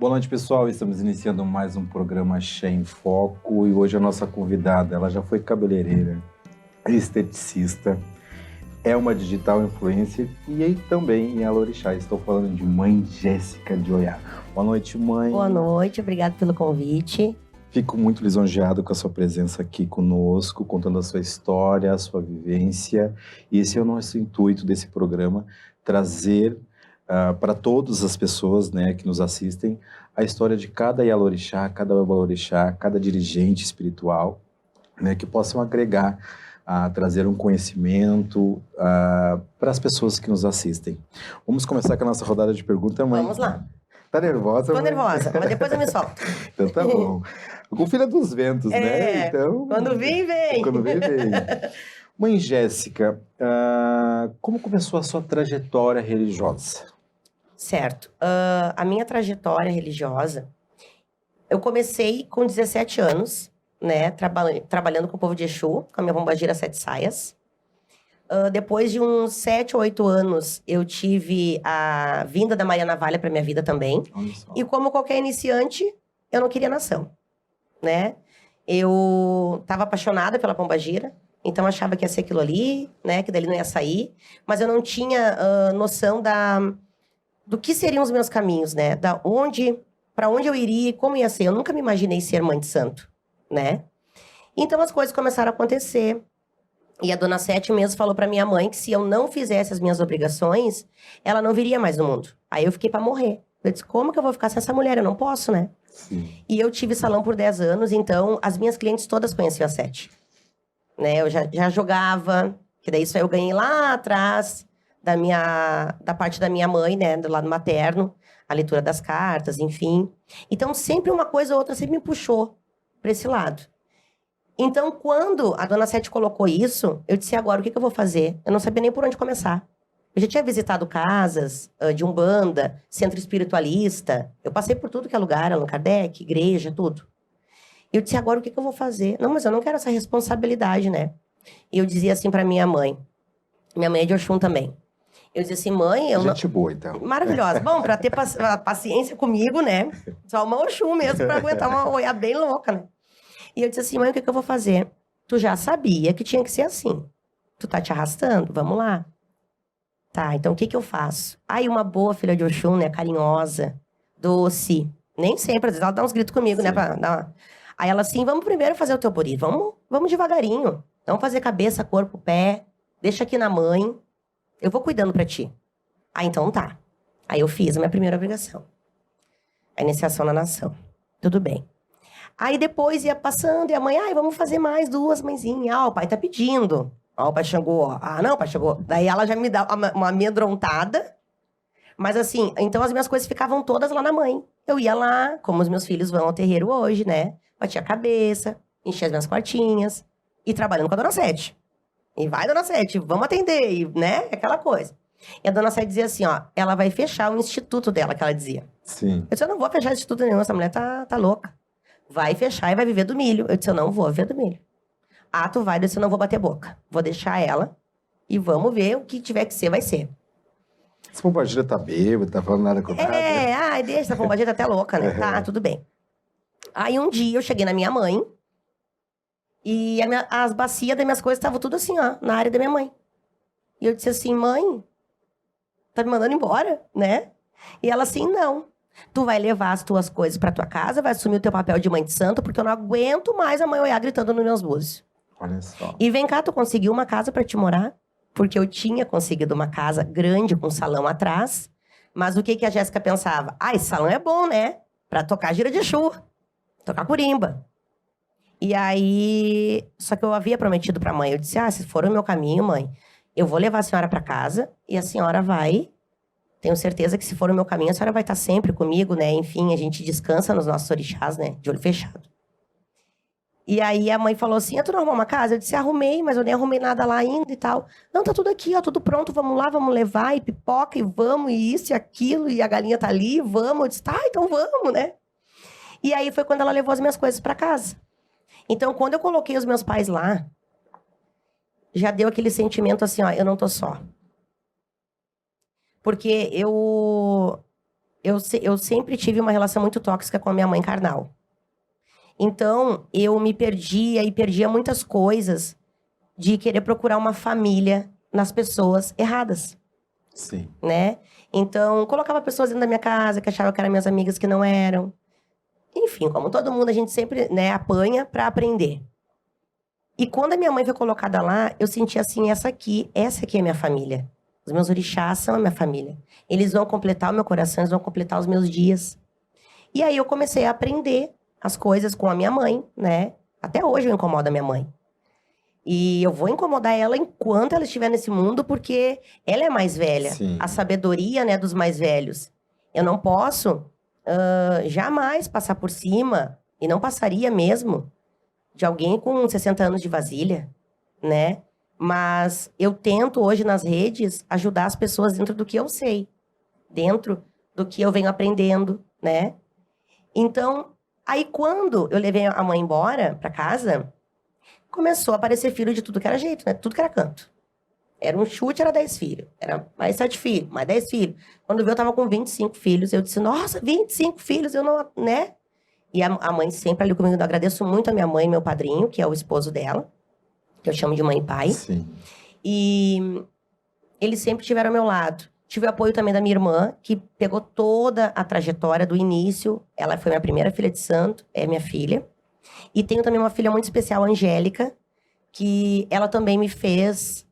Boa noite, pessoal. Estamos iniciando mais um programa Axé em Foco e hoje a nossa convidada, ela já foi cabeleireira, esteticista, é uma digital influencer e aí também em Alorixá. Estou falando de Mãe Jéssica de Oiá. Boa noite, mãe. Boa noite, obrigado pelo convite. Fico muito lisonjeado com a sua presença aqui conosco, contando a sua história, a sua vivência. E esse é o nosso intuito desse programa, trazer para todas as pessoas, né, que nos assistem, a história de cada Yalorixá, cada Babalorixá, cada dirigente espiritual, né, que possam agregar, trazer um conhecimento para as pessoas que nos assistem. Vamos começar com a nossa rodada de perguntas, mãe? Vamos lá. Tá nervosa, Tô mãe? nervosa, mas depois eu me solto. Então tá bom. Com filha dos ventos, né? Então, quando vem, vem. Quando vem, vem. Mãe Jéssica, como começou a sua trajetória religiosa? Certo. A minha trajetória religiosa, eu comecei com 17 anos, né? Trabalhando com o povo de Exu, com a minha pombagira Sete Saias. Depois de uns 7 ou 8 anos, eu tive a vinda da Maria Navalha para minha vida também. E como qualquer iniciante, eu não queria nação, né? Eu estava apaixonada pela pombagira, então achava que ia ser aquilo ali, né? Que dali não ia sair. Mas eu não tinha noção do que seriam os meus caminhos, né? Para onde eu iria e como ia ser. Eu nunca me imaginei ser mãe de santo, né? Então as coisas começaram a acontecer. E a dona Sete mesmo falou pra minha mãe que se eu não fizesse as minhas obrigações, ela não viria mais no mundo. Aí eu fiquei pra morrer. Eu disse, como que eu vou ficar sem essa mulher? Eu não posso, né? Sim. E eu tive salão por 10 anos, então as minhas clientes todas conheciam a Sete. Né? Eu já jogava, que daí isso aí eu ganhei lá atrás da parte da minha mãe, né? Do lado materno, a leitura das cartas, enfim. Então sempre uma coisa ou outra sempre me puxou pra esse lado. Então, quando a dona Sete colocou isso, eu disse, agora, o que eu vou fazer? Eu não sabia nem por onde começar. Eu já tinha visitado casas de umbanda, centro espiritualista. Eu passei por tudo que é lugar, Allan Kardec, igreja, tudo. Eu disse, agora, o que eu vou fazer? Não, mas eu não quero essa responsabilidade, né? E eu dizia assim pra minha mãe é de Oxum também. Eu dizia assim, mãe... Gente boa, então. Maravilhosa. Bom, pra ter paciência comigo, né? Só uma Oxum mesmo pra aguentar uma olhar bem louca, né? E eu disse assim, mãe, o que eu vou fazer? Tu já sabia que tinha que ser assim. Tu tá te arrastando? Vamos lá. Tá, então o que eu faço? Aí uma boa filha de Oxum, né? Carinhosa, doce. Nem sempre, às vezes ela dá uns gritos comigo, né? Aí ela assim, vamos primeiro fazer o teu puri. Vamos devagarinho. Vamos fazer cabeça, corpo, pé. Deixa aqui na mãe. Eu vou cuidando pra ti. Ah, então tá. Aí eu fiz a minha primeira obrigação. A iniciação na nação. Tudo bem. Aí depois ia passando e a mãe, vamos fazer mais 2, mãezinha. O pai tá pedindo. O pai chegou. Não, o pai chegou. Daí ela já me dá uma amedrontada. Mas assim, então as minhas coisas ficavam todas lá na mãe. Eu ia lá, como os meus filhos vão ao terreiro hoje, né? Batia a cabeça, enchia as minhas quartinhas. E trabalhando com a dona Sete. E vai, dona Sete, vamos atender, e, né? Aquela coisa. E a dona Sete dizia assim, ela vai fechar o instituto dela, que ela dizia. Sim. Eu disse, eu não vou fechar instituto nenhum, essa mulher tá louca. Vai fechar e vai viver do milho. Eu disse, eu não vou viver do milho. Tu vai, eu disse, eu não vou bater boca. Vou deixar ela e vamos ver o que tiver que ser, vai ser. Essa pombagira tá bêbada, tá falando nada com nada. Deixa, essa pombagira tá até louca, né? Tá, tudo bem. Aí um dia eu cheguei na minha mãe e as bacias das minhas coisas estavam tudo assim, na área da minha mãe. E eu disse assim, mãe, tá me mandando embora, né? E ela assim, não. Tu vai levar as tuas coisas pra tua casa, vai assumir o teu papel de mãe de santo, porque eu não aguento mais a mãe olhar gritando nos meus búzios. Olha só. E vem cá, tu conseguiu uma casa pra te morar? Porque eu tinha conseguido uma casa grande com salão atrás. Mas o que a Jéssica pensava? Esse salão é bom, né? Pra tocar gira de Exu, tocar curimba. E aí... Só que eu havia prometido pra mãe. Eu disse, se for o meu caminho, mãe, eu vou levar a senhora pra casa e a senhora vai... Tenho certeza que se for o meu caminho, a senhora vai estar sempre comigo, né? Enfim, a gente descansa nos nossos orixás, né? De olho fechado. E aí a mãe falou assim, tu não arrumou uma casa? Eu disse, arrumei, mas eu nem arrumei nada lá ainda e tal. Não, tá tudo aqui, tudo pronto, vamos lá, vamos levar, e pipoca, e vamos, e isso e aquilo, e a galinha tá ali, e vamos. Eu disse, então vamos, né? E aí foi quando ela levou as minhas coisas pra casa. Então, quando eu coloquei os meus pais lá, já deu aquele sentimento assim, eu não tô só. Porque eu eu sempre tive uma relação muito tóxica com a minha mãe carnal. Então, eu me perdia e perdia muitas coisas de querer procurar uma família nas pessoas erradas. Sim. Né? Então, colocava pessoas dentro da minha casa que achavam que eram minhas amigas que não eram. Enfim, como todo mundo, a gente sempre, né, apanha pra aprender. E quando a minha mãe foi colocada lá, eu senti assim, essa aqui é minha família. Os meus orixás são a minha família. Eles vão completar o meu coração, eles vão completar os meus dias. E aí eu comecei a aprender as coisas com a minha mãe, né? Até hoje eu incomodo a minha mãe. E eu vou incomodar ela enquanto ela estiver nesse mundo, porque ela é mais velha. Sim. A sabedoria, né, dos mais velhos. Eu não posso jamais passar por cima, e não passaria mesmo, de alguém com 60 anos de vasilha, né? Mas eu tento hoje nas redes ajudar as pessoas dentro do que eu sei. Dentro do que eu venho aprendendo, né? Então, aí quando eu levei a mãe embora pra casa, começou a aparecer filho de tudo que era jeito, né? Tudo que era canto. Era um chute, era 10 filhos. Era mais 7 filhos, mais 10 filhos. Quando eu tava com 25 filhos, eu disse, nossa, 25 filhos, eu não, né? E a mãe sempre ali comigo, eu agradeço muito a minha mãe e meu padrinho, que é o esposo dela, que eu chamo de mãe e pai. Sim. E eles sempre estiveram ao meu lado. Tive o apoio também da minha irmã, que pegou toda a trajetória do início. Ela foi minha primeira filha de santo, é minha filha. E tenho também uma filha muito especial, a Angélica, que ela também me fez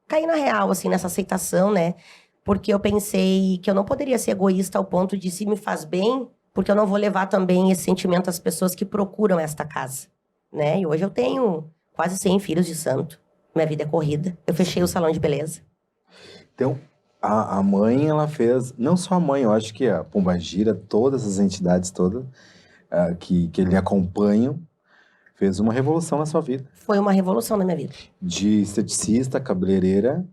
cair na real, assim, nessa aceitação, né? Porque eu pensei que eu não poderia ser egoísta ao ponto de se me faz bem, porque eu não vou levar também esse sentimento às pessoas que procuram esta casa, né? E hoje eu tenho quase 100 filhos de santo. Minha vida é corrida. Eu fechei o salão de beleza. Então, a mãe, ela fez... Não só a mãe, eu acho que a Pombagira, todas as entidades todas que lhe acompanham, fez uma revolução na sua vida. Foi uma revolução na minha vida. De esteticista, cabeleireira,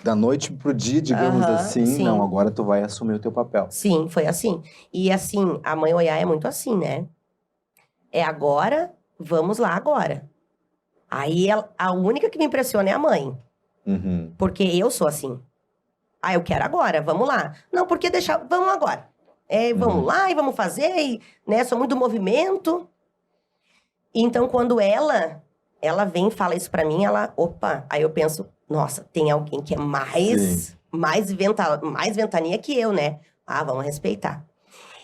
da noite pro dia, digamos assim, sim. não, agora tu vai assumir o teu papel. Sim, foi assim. E assim, a mãe Oiá é muito assim, né? É agora, vamos lá agora. Aí a única que me impressiona é a mãe. Uhum. Porque eu sou assim. Ah, eu quero agora, vamos lá. Não, porque deixar, vamos agora. Vamos lá e vamos fazer, e, né? Sou muito do movimento. Então, quando ela vem e fala isso pra mim, opa, aí eu penso, nossa, tem alguém que é mais ventania que eu, né? Ah, vamos respeitar.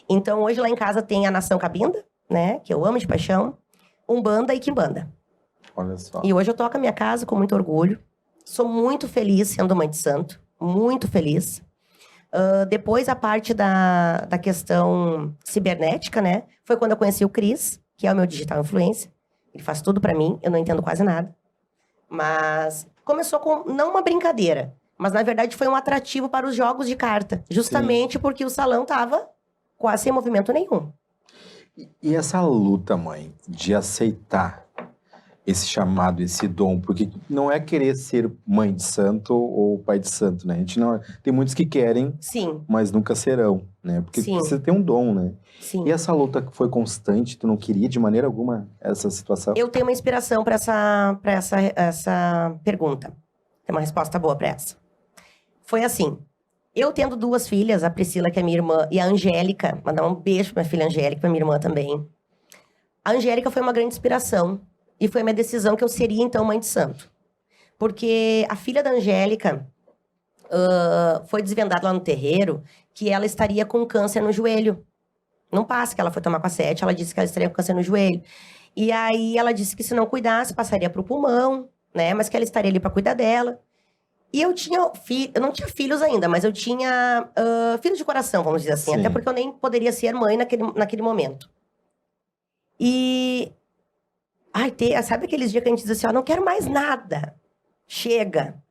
Então, hoje lá em casa tem a Nação Cabinda, né? Que eu amo de paixão. Umbanda e Quimbanda. Olha só. E hoje eu toco a minha casa com muito orgulho. Sou muito feliz sendo mãe de santo. Muito feliz. Depois, a parte da questão cibernética, né? Foi quando eu conheci o Cris, que é o meu digital influencer. Ele faz tudo pra mim, eu não entendo quase nada. Mas começou com, não uma brincadeira, mas na verdade foi um atrativo para os jogos de carta. Justamente porque o salão tava quase sem movimento nenhum. E essa luta, mãe, de aceitar esse chamado, esse dom, porque não é querer ser mãe de santo ou pai de santo, né? A gente não, tem muitos que querem, Sim. mas nunca serão, né? Porque Sim. você tem um dom, né? Sim. E essa luta foi constante, tu não queria de maneira alguma essa situação? Eu tenho uma inspiração para essa pergunta. Tem uma resposta boa para essa. Foi assim, eu tendo 2 filhas, a Priscila, que é minha irmã, e a Angélica, mandar um beijo pra minha filha Angélica, pra minha irmã também. A Angélica foi uma grande inspiração. E foi a minha decisão que eu seria, então, mãe de santo. Porque a filha da Angélica foi desvendada lá no terreiro que ela estaria com câncer no joelho. Não passa, que ela foi tomar com a 7, ela disse que ela estaria com câncer no joelho. E aí ela disse que se não cuidasse, passaria pro pulmão, né? Mas que ela estaria ali pra cuidar dela. E eu não tinha filhos ainda, mas eu tinha filhos de coração, vamos dizer assim. Sim. Até porque eu nem poderia ser mãe naquele momento. E... sabe aqueles dias que a gente diz assim, ó, não quero mais nada. Chega.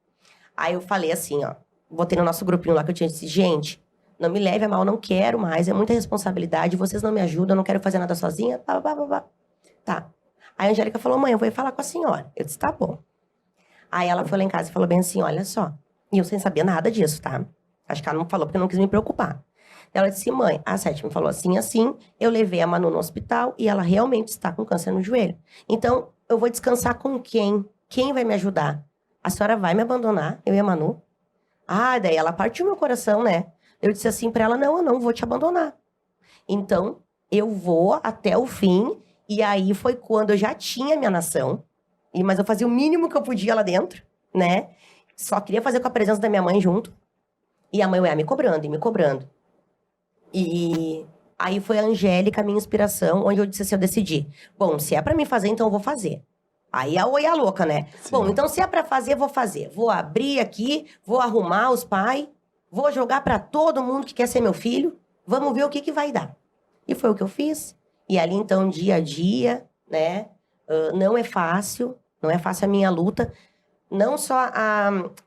Aí eu falei assim, ó, botei no nosso grupinho lá que eu tinha disse, gente, não me leve a mal, não quero mais, é muita responsabilidade, vocês não me ajudam, eu não quero fazer nada sozinha, Tá. Aí a Angélica falou, mãe, eu vou ir falar com a senhora. Eu disse, tá bom. Aí ela foi lá em casa e falou bem assim, olha só. E eu sem saber nada disso, tá? Acho que ela não falou porque não quis me preocupar. Ela disse, mãe, a 7 me falou assim, eu levei a Manu no hospital e ela realmente está com câncer no joelho. Então, eu vou descansar com quem? Quem vai me ajudar? A senhora vai me abandonar, eu e a Manu? Daí ela partiu meu coração, né? Eu disse assim pra ela, não, eu não vou te abandonar. Então, eu vou até o fim. E aí foi quando eu já tinha minha nação. Mas eu fazia o mínimo que eu podia lá dentro, né? Só queria fazer com a presença da minha mãe junto. E a mãe ia me cobrando e me cobrando. E aí foi a Angélica, a minha inspiração, onde eu disse assim, eu decidi. Bom, se é pra mim fazer, então eu vou fazer. Aí a Oi a louca, né? Sim. Bom, então se é pra fazer, eu vou fazer. Vou abrir aqui, vou arrumar os pais, vou jogar pra todo mundo que quer ser meu filho. Vamos ver o que vai dar. E foi o que eu fiz. E ali, então, dia a dia, né? Não é fácil a minha luta. Não só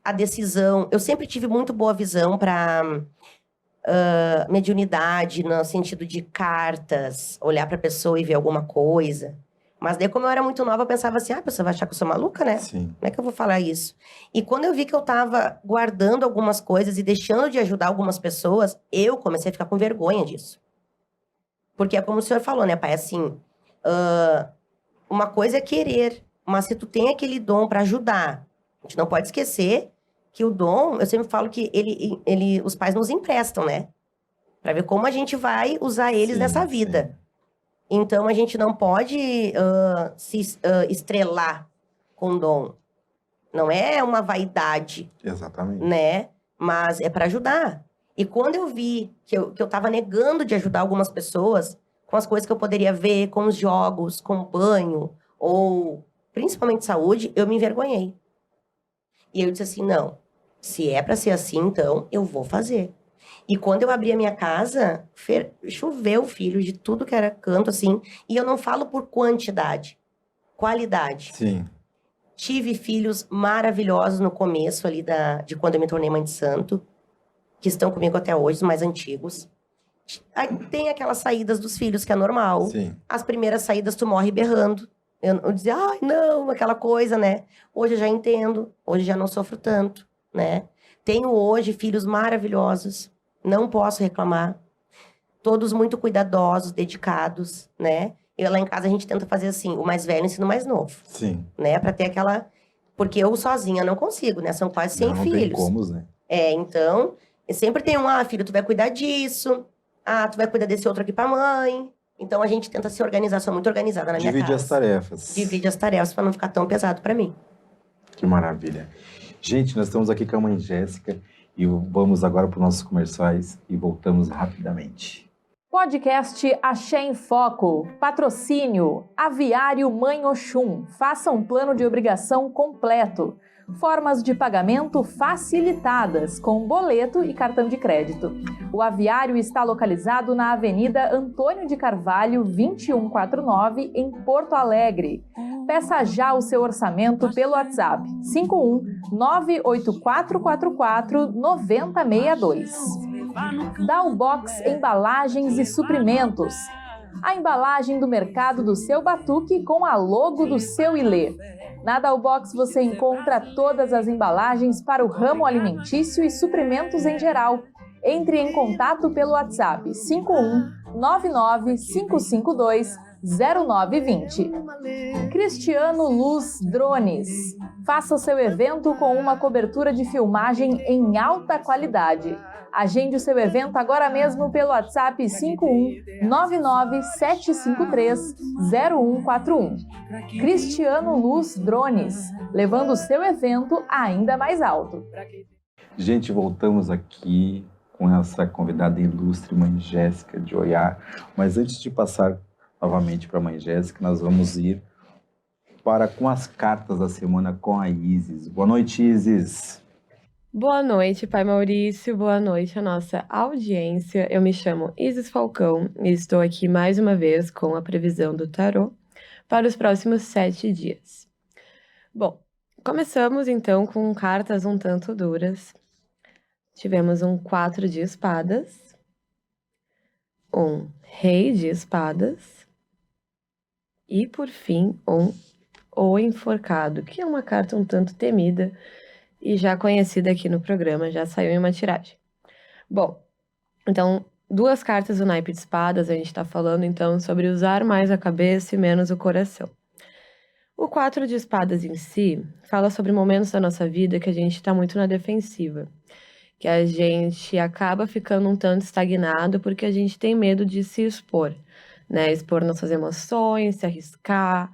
a decisão. Eu sempre tive muito boa visão pra mediunidade, no sentido de cartas, olhar pra pessoa e ver alguma coisa. Mas daí, como eu era muito nova, eu pensava assim, a pessoa vai achar que eu sou maluca, né? Sim. Como é que eu vou falar isso? E quando eu vi que eu tava guardando algumas coisas e deixando de ajudar algumas pessoas, eu comecei a ficar com vergonha disso. Porque é como o senhor falou, né, pai? Assim, uma coisa é querer, mas se tu tem aquele dom pra ajudar, a gente não pode esquecer que o dom, eu sempre falo que os pais nos emprestam, né? Pra ver como a gente vai usar eles Sim, nessa vida. sim. Então, a gente não pode se estrelar com dom. Não é uma vaidade, Exatamente. né? Mas é para ajudar. E quando eu vi que eu tava negando de ajudar algumas pessoas com as coisas que eu poderia ver, com os jogos, com o banho, ou principalmente saúde, eu me envergonhei. E eu disse assim, não, se é para ser assim, então eu vou fazer. E quando eu abri a minha casa, choveu filho de tudo que era canto, assim. E eu não falo por quantidade, qualidade. Sim. Tive filhos maravilhosos no começo ali de quando eu me tornei mãe de santo, que estão comigo até hoje, os mais antigos. Aí tem aquelas saídas dos filhos, que é normal. Sim. As primeiras saídas tu morre berrando. Eu dizia, ai, não, aquela coisa, né? Hoje eu já entendo, hoje eu já não sofro tanto, né? Tenho hoje filhos maravilhosos, não posso reclamar. Todos muito cuidadosos, dedicados, né? E lá em casa a gente tenta fazer assim, o mais velho ensina o mais novo, Sim. né? Pra ter aquela... Porque eu sozinha não consigo, né? São quase 100 Não filhos. tem como, né? Então, sempre tem filho, tu vai cuidar disso. Tu vai cuidar desse outro aqui pra mãe. Então, a gente tenta se organizar, sou muito organizada na minha casa. Divide as tarefas. Divide as tarefas pra não ficar tão pesado pra mim. Que maravilha. Gente, nós estamos aqui com a mãe Jéssica e vamos agora para os nossos comerciais e voltamos rapidamente. Podcast Axé em Foco. Patrocínio Aviário Mãe Oxum. Faça um plano de obrigação completo. Formas de pagamento facilitadas, com boleto e cartão de crédito. O aviário está localizado na Avenida Antônio de Carvalho, 2149, em Porto Alegre. Peça já o seu orçamento pelo WhatsApp 51 98444 9062. Dalbox Embalagens e Suprimentos. A embalagem do mercado do seu batuque com a logo do seu Ilê. Na Dalbox você encontra todas as embalagens para o ramo alimentício e suprimentos em geral. Entre em contato pelo WhatsApp 51 99 552 0920. Cristiano Luz Drones. Faça o seu evento com uma cobertura de filmagem em alta qualidade. Agende o seu evento agora mesmo pelo WhatsApp 51 99 753 0141. Cristiano Luz Drones, levando o seu evento ainda mais alto. Gente, voltamos aqui com essa convidada ilustre, mãe Jéssica de Oiá. Mas antes de passar novamente para a mãe Jéssica, nós vamos ir com as cartas da semana com a Isis. Boa noite, Isis. Boa noite, Pai Maurício. Boa noite, a nossa audiência. Eu me chamo Isis Falcão e estou aqui mais uma vez com a previsão do tarô para os próximos 7 dias. Bom, começamos então com cartas um tanto duras. Tivemos um 4 de espadas, um rei de espadas e, por fim, o enforcado, que é uma carta um tanto temida e já conhecida aqui no programa, já saiu em uma tiragem. Bom, então, 2 cartas do naipe de espadas, a gente tá falando então sobre usar mais a cabeça e menos o coração. O 4 de espadas em si fala sobre momentos da nossa vida que a gente tá muito na defensiva. que a gente acaba ficando um tanto estagnado porque a gente tem medo de se expor, né? Expor nossas emoções, se arriscar,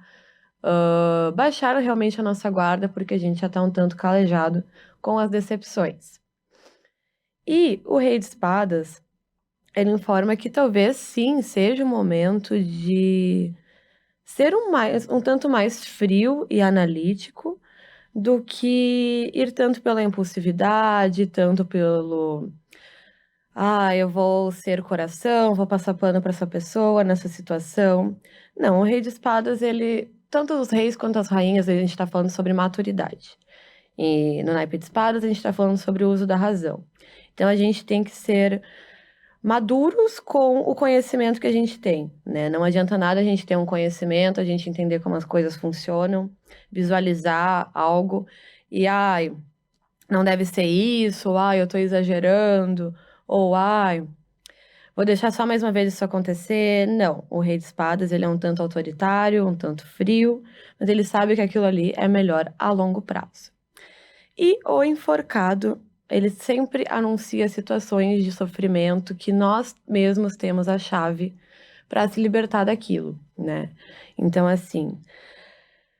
baixar realmente a nossa guarda porque a gente já está um tanto calejado com as decepções. E o Rei de Espadas, ele informa que talvez sim seja o momento de ser um tanto mais frio e analítico do que ir tanto pela impulsividade, tanto pelo eu vou ser coração, vou passar pano para essa pessoa nessa situação. Não, o Rei de Espadas, tanto os reis quanto as rainhas, a gente está falando sobre maturidade. E no naipe de espadas, a gente está falando sobre o uso da razão. Então, a gente tem que ser maduros com o conhecimento que a gente tem, né? Não adianta nada a gente ter um conhecimento, a gente entender como as coisas funcionam, visualizar algo e, não deve ser isso, eu tô exagerando, ou, vou deixar só mais uma vez isso acontecer. Não, o Rei de Espadas, ele é um tanto autoritário, um tanto frio, mas ele sabe que aquilo ali é melhor a longo prazo. E o Enforcado, ele sempre anuncia situações de sofrimento que nós mesmos temos a chave para se libertar daquilo, né? Então, assim,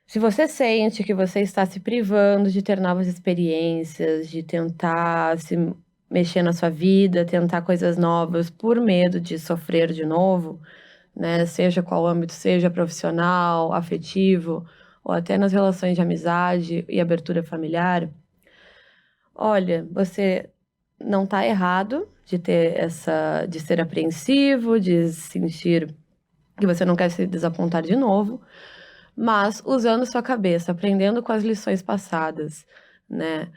se você sente que você está se privando de ter novas experiências, de tentar se mexer na sua vida, tentar coisas novas por medo de sofrer de novo, né? Seja qual âmbito, seja profissional, afetivo, ou até nas relações de amizade e abertura familiar, olha, você não está errado de ser apreensivo, de sentir que você não quer se desapontar de novo, mas usando sua cabeça, aprendendo com as lições passadas, né?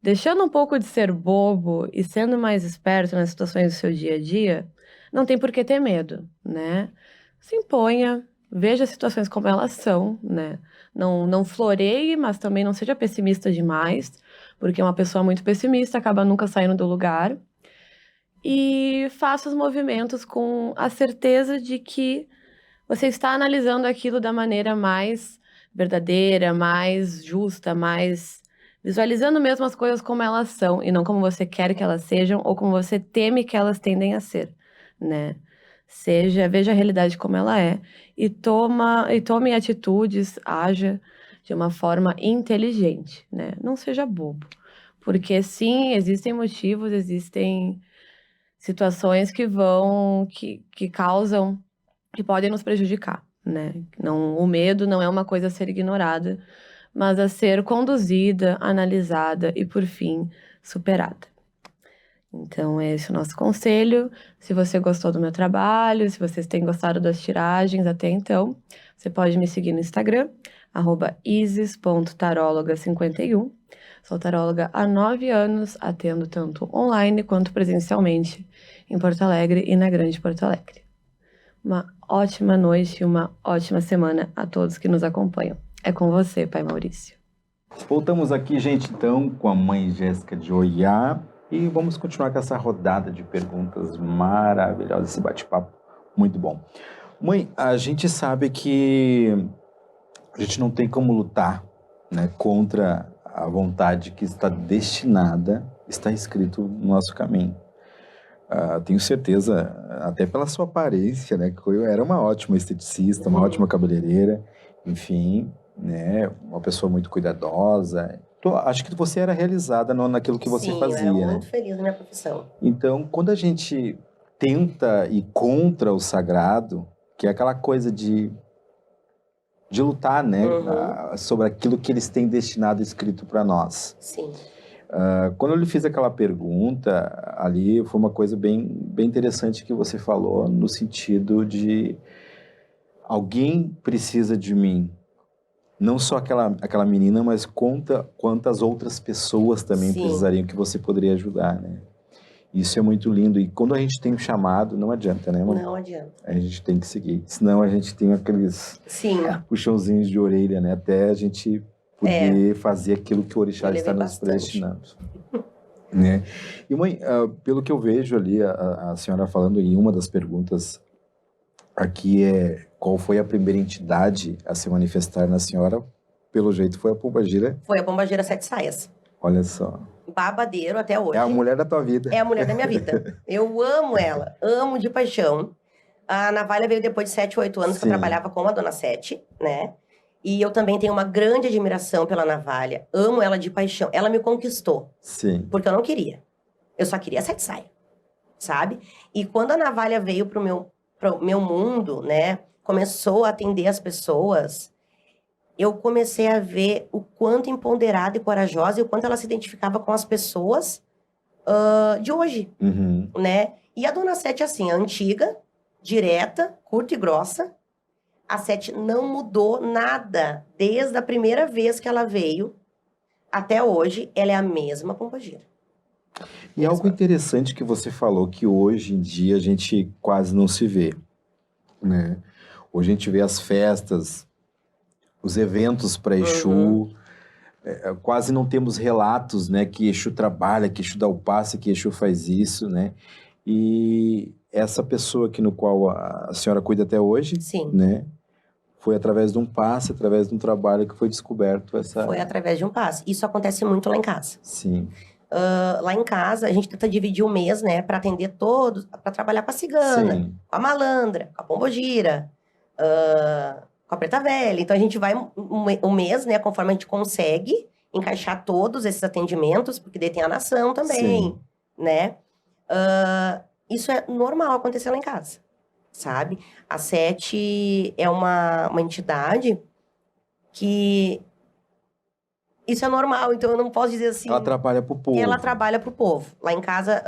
Deixando um pouco de ser bobo e sendo mais esperto nas situações do seu dia a dia, não tem por que ter medo, né? Se imponha, veja as situações como elas são, né? Não floreie, mas também não seja pessimista demais, porque uma pessoa muito pessimista acaba nunca saindo do lugar. E faça os movimentos com a certeza de que você está analisando aquilo da maneira mais verdadeira, mais justa, mais visualizando mesmo as coisas como elas são e não como você quer que elas sejam ou como você teme que elas tendem a ser, né? Veja a realidade como ela é e tome atitudes, haja de uma forma inteligente, né? Não seja bobo. Porque sim, existem motivos, existem situações que causam, que podem nos prejudicar, né? Não, o medo não é uma coisa a ser ignorada, mas a ser conduzida, analisada e, por fim, superada. Então, esse é o nosso conselho. Se você gostou do meu trabalho, se vocês têm gostado das tiragens até então, você pode me seguir no Instagram, @isis.taróloga51. Sou taróloga há 9 anos, atendo tanto online quanto presencialmente em Porto Alegre e na Grande Porto Alegre. Uma ótima noite e uma ótima semana a todos que nos acompanham. É com você, Pai Maurício. Voltamos aqui, gente, então, com a mãe Jéssica de Oiá e vamos continuar com essa rodada de perguntas maravilhosas, esse bate-papo muito bom. Mãe, a gente sabe que a gente não tem como lutar, né, contra a vontade que está destinada, está escrito no nosso caminho. Tenho certeza, até pela sua aparência, né, que eu era uma ótima esteticista, uma ótima cabeleireira, enfim, né, uma pessoa muito cuidadosa. Acho que você era realizada naquilo que você fazia, Sim, eu era né? muito feliz na minha profissão. Então, quando a gente tenta ir contra o sagrado, que é aquela coisa de lutar, né, sobre aquilo que eles têm destinado escrito para nós. Sim. Quando eu lhe fiz aquela pergunta, ali foi uma coisa bem, bem interessante que você falou, no sentido de alguém precisa de mim. Não só aquela menina, mas quantas outras pessoas também Sim. precisariam que você poderia ajudar, né? Isso é muito lindo. E quando a gente tem um chamado, não adianta, né, mãe? Não adianta. A gente tem que seguir. Senão a gente tem aqueles puxãozinhos de orelha, né? Até a gente poder fazer aquilo que o orixá está nos predestinando. Né? E, mãe, pelo que eu vejo ali, a senhora falando em uma das perguntas aqui qual foi a primeira entidade a se manifestar na senhora? Pelo jeito foi a pombagira. Foi a pombagira 7 saias. Olha só. babadeiro até hoje. É a mulher da tua vida. É a mulher da minha vida. Eu amo ela, amo de paixão. A navalha veio depois de 7, 8 anos que eu Sim. trabalhava com a Dona Sete, né? E eu também tenho uma grande admiração pela navalha. Amo ela de paixão. Ela me conquistou, Sim. porque eu não queria. Eu só queria a Sete Saia, sabe? E quando a navalha veio pro meu mundo, né? Começou a atender as pessoas, eu comecei a ver o quanto empoderada e corajosa e o quanto ela se identificava com as pessoas de hoje, Uhum. né? E a Dona Sete, assim, a antiga, direta, curta e grossa. A Sete não mudou nada desde a primeira vez que ela veio até hoje. Ela é a mesma pombagira. E algo interessante que você falou, que hoje em dia a gente quase não se vê, né? Hoje a gente vê as festas, os eventos para Exu, quase não temos relatos, né? Que Exu trabalha, que Exu dá o passe, que Exu faz isso, né? E essa pessoa aqui no qual a senhora cuida até hoje, Sim. né? Foi através de um passe, através de um trabalho que foi descoberto essa... Foi através de um passe. Isso acontece muito lá em casa. Sim. Lá em casa, a gente tenta dividir o mês, né? Para atender todos, para trabalhar com a cigana, Sim. com a malandra, com a pombogira, com a preta velha. Então, a gente vai um mês, né? Conforme a gente consegue encaixar todos esses atendimentos, porque daí tem a nação também, Sim. né? Isso é normal acontecer lá em casa, sabe? A Sete é uma entidade que... Isso é normal, então eu não posso dizer assim... Ela trabalha pro povo. Ela trabalha pro povo. Lá em casa,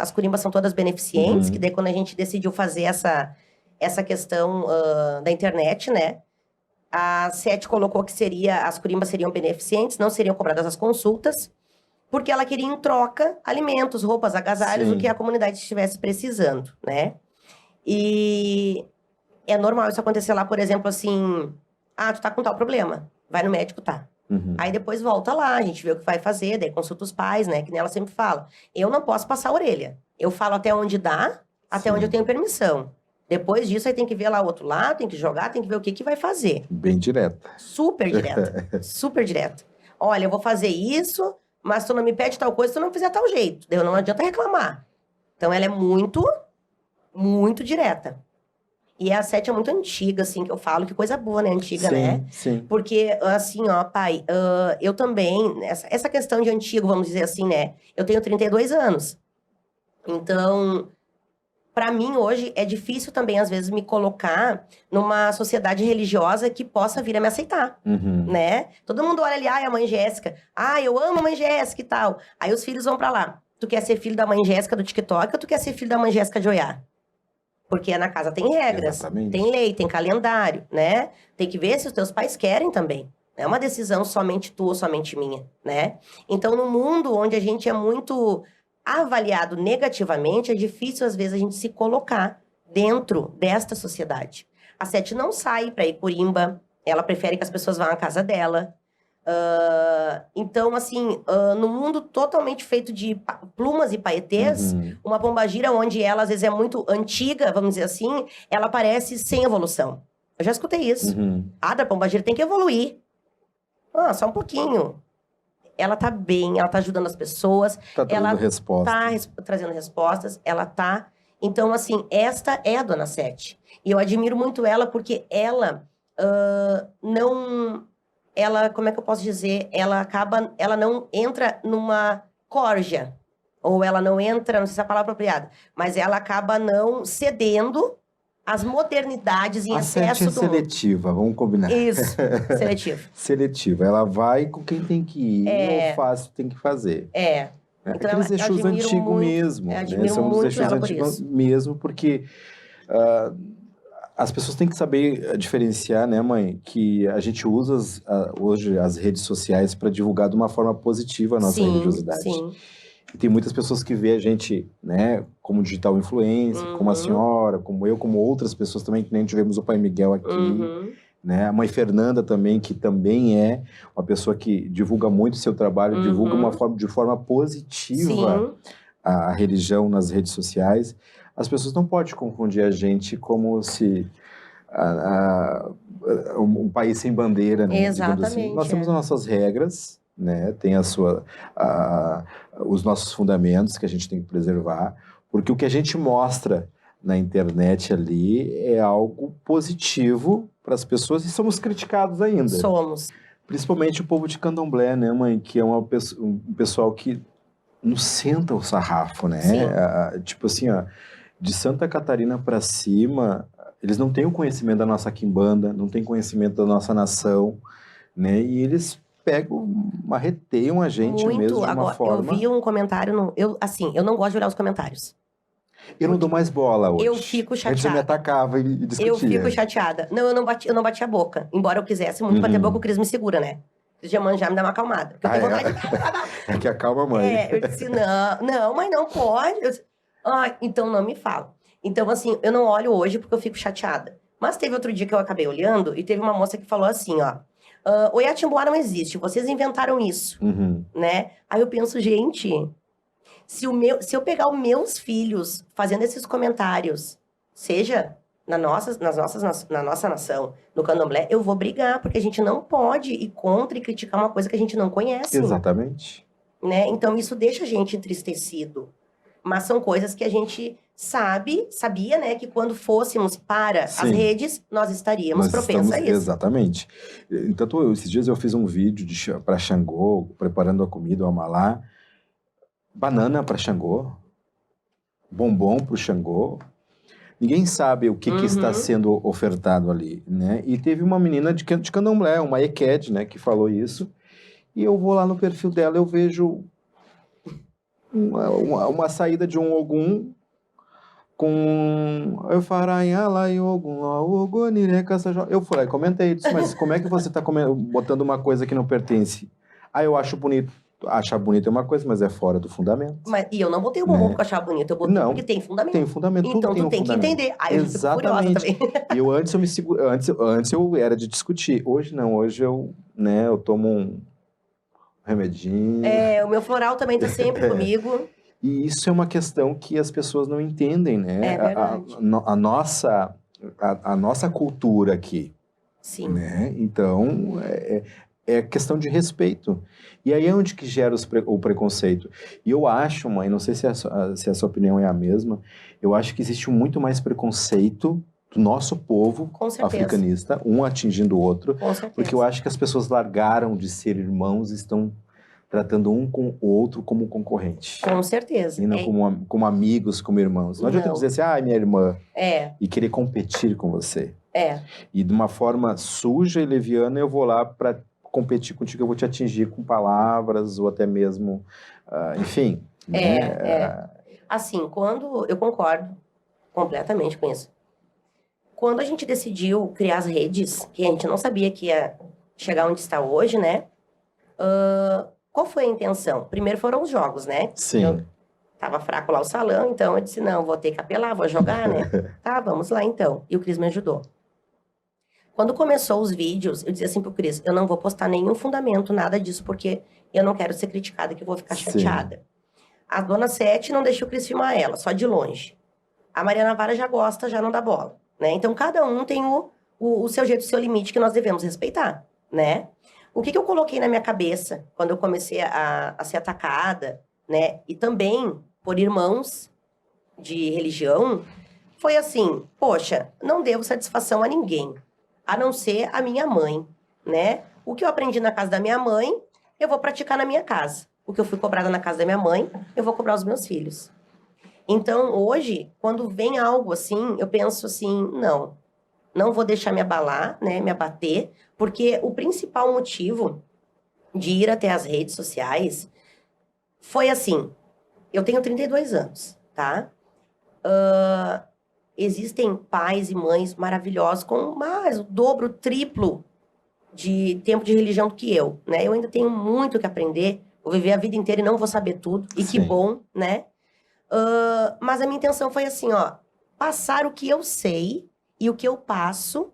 as curimbas são todas beneficentes, que daí quando a gente decidiu fazer essa questão da internet, né? A Sete colocou que as curimbas seriam beneficentes, não seriam cobradas as consultas, porque ela queria em troca alimentos, roupas, agasalhos, Sim. o que a comunidade estivesse precisando, né? E é normal isso acontecer lá, por exemplo, assim... Ah, tu tá com tal problema. Vai no médico, tá. Uhum. Aí depois volta lá, a gente vê o que vai fazer, daí consulta os pais, né? Que nem ela sempre fala. Eu não posso passar a orelha. Eu falo até onde dá, até Sim. onde eu tenho permissão. Depois disso, aí tem que ver lá o outro lado, tem que jogar, tem que ver o que vai fazer. Bem direta. Super direta. Super direta. Olha, eu vou fazer isso, mas tu não me pede tal coisa, se tu não fizer tal jeito. Daí não adianta reclamar. Então ela é muito, muito direta. E a Sete é muito antiga, assim, que eu falo. Que coisa boa, né? Antiga, Sim, né? sim. Porque, assim, ó, pai, eu também... Essa questão de antigo, vamos dizer assim, né? Eu tenho 32 anos. Então, pra mim, hoje, é difícil também, às vezes, me colocar numa sociedade religiosa que possa vir a me aceitar, Uhum. né? Todo mundo olha ali, ai, a mãe Jéssica. Ai, eu amo a mãe Jéssica e tal. Aí os filhos vão pra lá. Tu quer ser filho da mãe Jéssica do TikTok ou tu quer ser filho da mãe Jéssica de Oiá? Porque na casa tem regras, Exatamente. tem lei, tem calendário, né? Tem que ver se os teus pais querem também. Não é uma decisão somente tua ou somente minha, né? Então, no mundo onde a gente é muito avaliado negativamente, é difícil, às vezes, a gente se colocar dentro desta sociedade. A Sete não sai para ir curimba, ela prefere que as pessoas vão à casa dela. Então, assim, no mundo totalmente feito de plumas e paetês, uma pombagira onde ela, às vezes, é muito antiga, vamos dizer assim, ela parece sem evolução. Eu já escutei isso. Ah, da pombagira tem que evoluir. Ah, só um pouquinho. Ela tá bem, ela tá ajudando as pessoas. Tá trazendo resposta. Tá trazendo respostas, ela tá... Então, assim, esta é a Dona Sete. E eu admiro muito ela porque ela não... Ela, como é que eu posso dizer? Ela não entra numa corja. Ou ela não entra, não sei se é a palavra apropriada, mas ela acaba não cedendo às modernidades em A excesso Sete é do mundo. seletiva, vamos combinar. Isso, seletivo. Seletiva. Ela vai com quem tem que ir, ou fácil tem que fazer. Então, Aqueles eu Exus admiro antigos muito, mesmo. admiro São os muito Exus ela por antigos isso. mesmo, porque as pessoas têm que saber diferenciar, né, mãe? Que a gente usa hoje as redes sociais para divulgar de uma forma positiva a nossa religiosidade. Sim. E tem muitas pessoas que vê a gente, né, como digital influencer, como a senhora, como eu, como outras pessoas também, que nem tivemos o pai Miguel aqui, né? A mãe Fernanda também, que também é uma pessoa que divulga muito o seu trabalho, divulga de forma positiva a religião nas redes sociais. As pessoas não podem confundir a gente como se um país sem bandeira, né? Exatamente. Assim. Nós temos as nossas regras, né? Tem os nossos fundamentos que a gente tem que preservar, porque o que a gente mostra na internet ali é algo positivo para as pessoas e somos criticados ainda. Somos. Principalmente o povo de Candomblé, né, mãe? Que é um pessoal que nos senta o sarrafo, né? Sim. Tipo assim, ó, de Santa Catarina para cima, eles não têm o conhecimento da nossa quimbanda, não têm conhecimento da nossa nação, né? E eles marreteiam a gente Muito. mesmo de uma Agora, forma... eu vi um comentário, eu não gosto de olhar os comentários. Eu não dou mais bola hoje. Eu fico Antes eu me chateada. atacava e discutia. Eu fico chateada. Não, eu não bati a boca. Embora eu quisesse muito bater a boca, o Cris me segura, né? O Cris já me dá uma acalmada. Porque eu tenho vontade de... É que acalma a mãe. Eu disse, não, mas não pode. Eu disse, então não me fala. Então, assim, eu não olho hoje porque eu fico chateada. Mas teve outro dia que eu acabei olhando e teve uma moça que falou assim, ó. O Oiatimbuá não existe, vocês inventaram isso, né? Aí eu penso, gente, se eu pegar os meus filhos fazendo esses comentários, seja na nossa nação, no candomblé, eu vou brigar, porque a gente não pode ir contra e criticar uma coisa que a gente não conhece. Exatamente. Né? Então isso deixa a gente entristecido. Mas são coisas que a gente sabia, né, que quando fôssemos para as redes, nós estaríamos propensos a isso. Exatamente. Então, esses dias eu fiz um vídeo para Xangô, preparando a comida, o amalá. Banana para Xangô, bombom para o Xangô. Ninguém sabe o que está sendo ofertado ali, né? E teve uma menina de candomblé, uma Eked, né, que falou isso. E eu vou lá no perfil dela, eu vejo uma saída de um Ogum com... Eu fui lá e comentei, disse, mas como é que você está botando uma coisa que não pertence? Eu acho bonito. Achar bonito é uma coisa, mas é fora do fundamento. E eu não botei o bombom porque eu achava bonito, eu botei porque tem fundamento. Tem fundamento, então tudo tu tem que entender. Eu fico curiosa também. E antes eu era de discutir. Hoje não, hoje eu tomo um remedinho. O meu floral também tá sempre comigo. E isso é uma questão que as pessoas não entendem, né? É verdade. A nossa cultura aqui. Sim. Né? Então, é questão de respeito. E aí é onde que gera o preconceito. E eu acho, mãe, não sei se a sua opinião é a mesma, eu acho que existe muito mais preconceito do nosso povo africanista, um atingindo o outro. Com certeza. Porque eu acho que as pessoas largaram de ser irmãos e estão tratando um com o outro como concorrente. Com certeza. E não como amigos, como irmãos. Não adianta dizer assim, minha irmã. E querer competir com você. E de uma forma suja e leviana, eu vou lá para competir contigo, eu vou te atingir com palavras ou até mesmo, enfim. Assim, quando eu concordo completamente com isso. Quando a gente decidiu criar as redes, que a gente não sabia que ia chegar onde está hoje, né? Qual foi a intenção? Primeiro foram os jogos, né? Sim. Tava fraco lá o salão, então eu disse, não, vou ter que apelar, vou jogar, né? Tá, vamos lá então. E o Cris me ajudou. Quando começou os vídeos, eu dizia assim pro Cris, eu não vou postar nenhum fundamento, nada disso, porque eu não quero ser criticada, que eu vou ficar chateada. A dona Sete não deixou o Cris filmar ela, só de longe. A Mariana Vara já gosta, já não dá bola, né? Então, cada um tem o seu jeito, o seu limite que nós devemos respeitar, né? O que eu coloquei na minha cabeça quando eu comecei a ser atacada, né? E também por irmãos de religião, foi assim, poxa, não devo satisfação a ninguém, a não ser a minha mãe, né? O que eu aprendi na casa da minha mãe, eu vou praticar na minha casa. O que eu fui cobrada na casa da minha mãe, eu vou cobrar os meus filhos. Então, hoje, quando vem algo assim, eu penso assim, não vou deixar me abalar, né? Me abater, porque o principal motivo de ir até as redes sociais foi assim, eu tenho 32 anos, tá? Existem pais e mães maravilhosos com mais o dobro, o triplo de tempo de religião do que eu, né? Eu ainda tenho muito que aprender, vou viver a vida inteira e não vou saber tudo, e que bom, né? Mas a minha intenção foi assim, passar o que eu sei e o que eu passo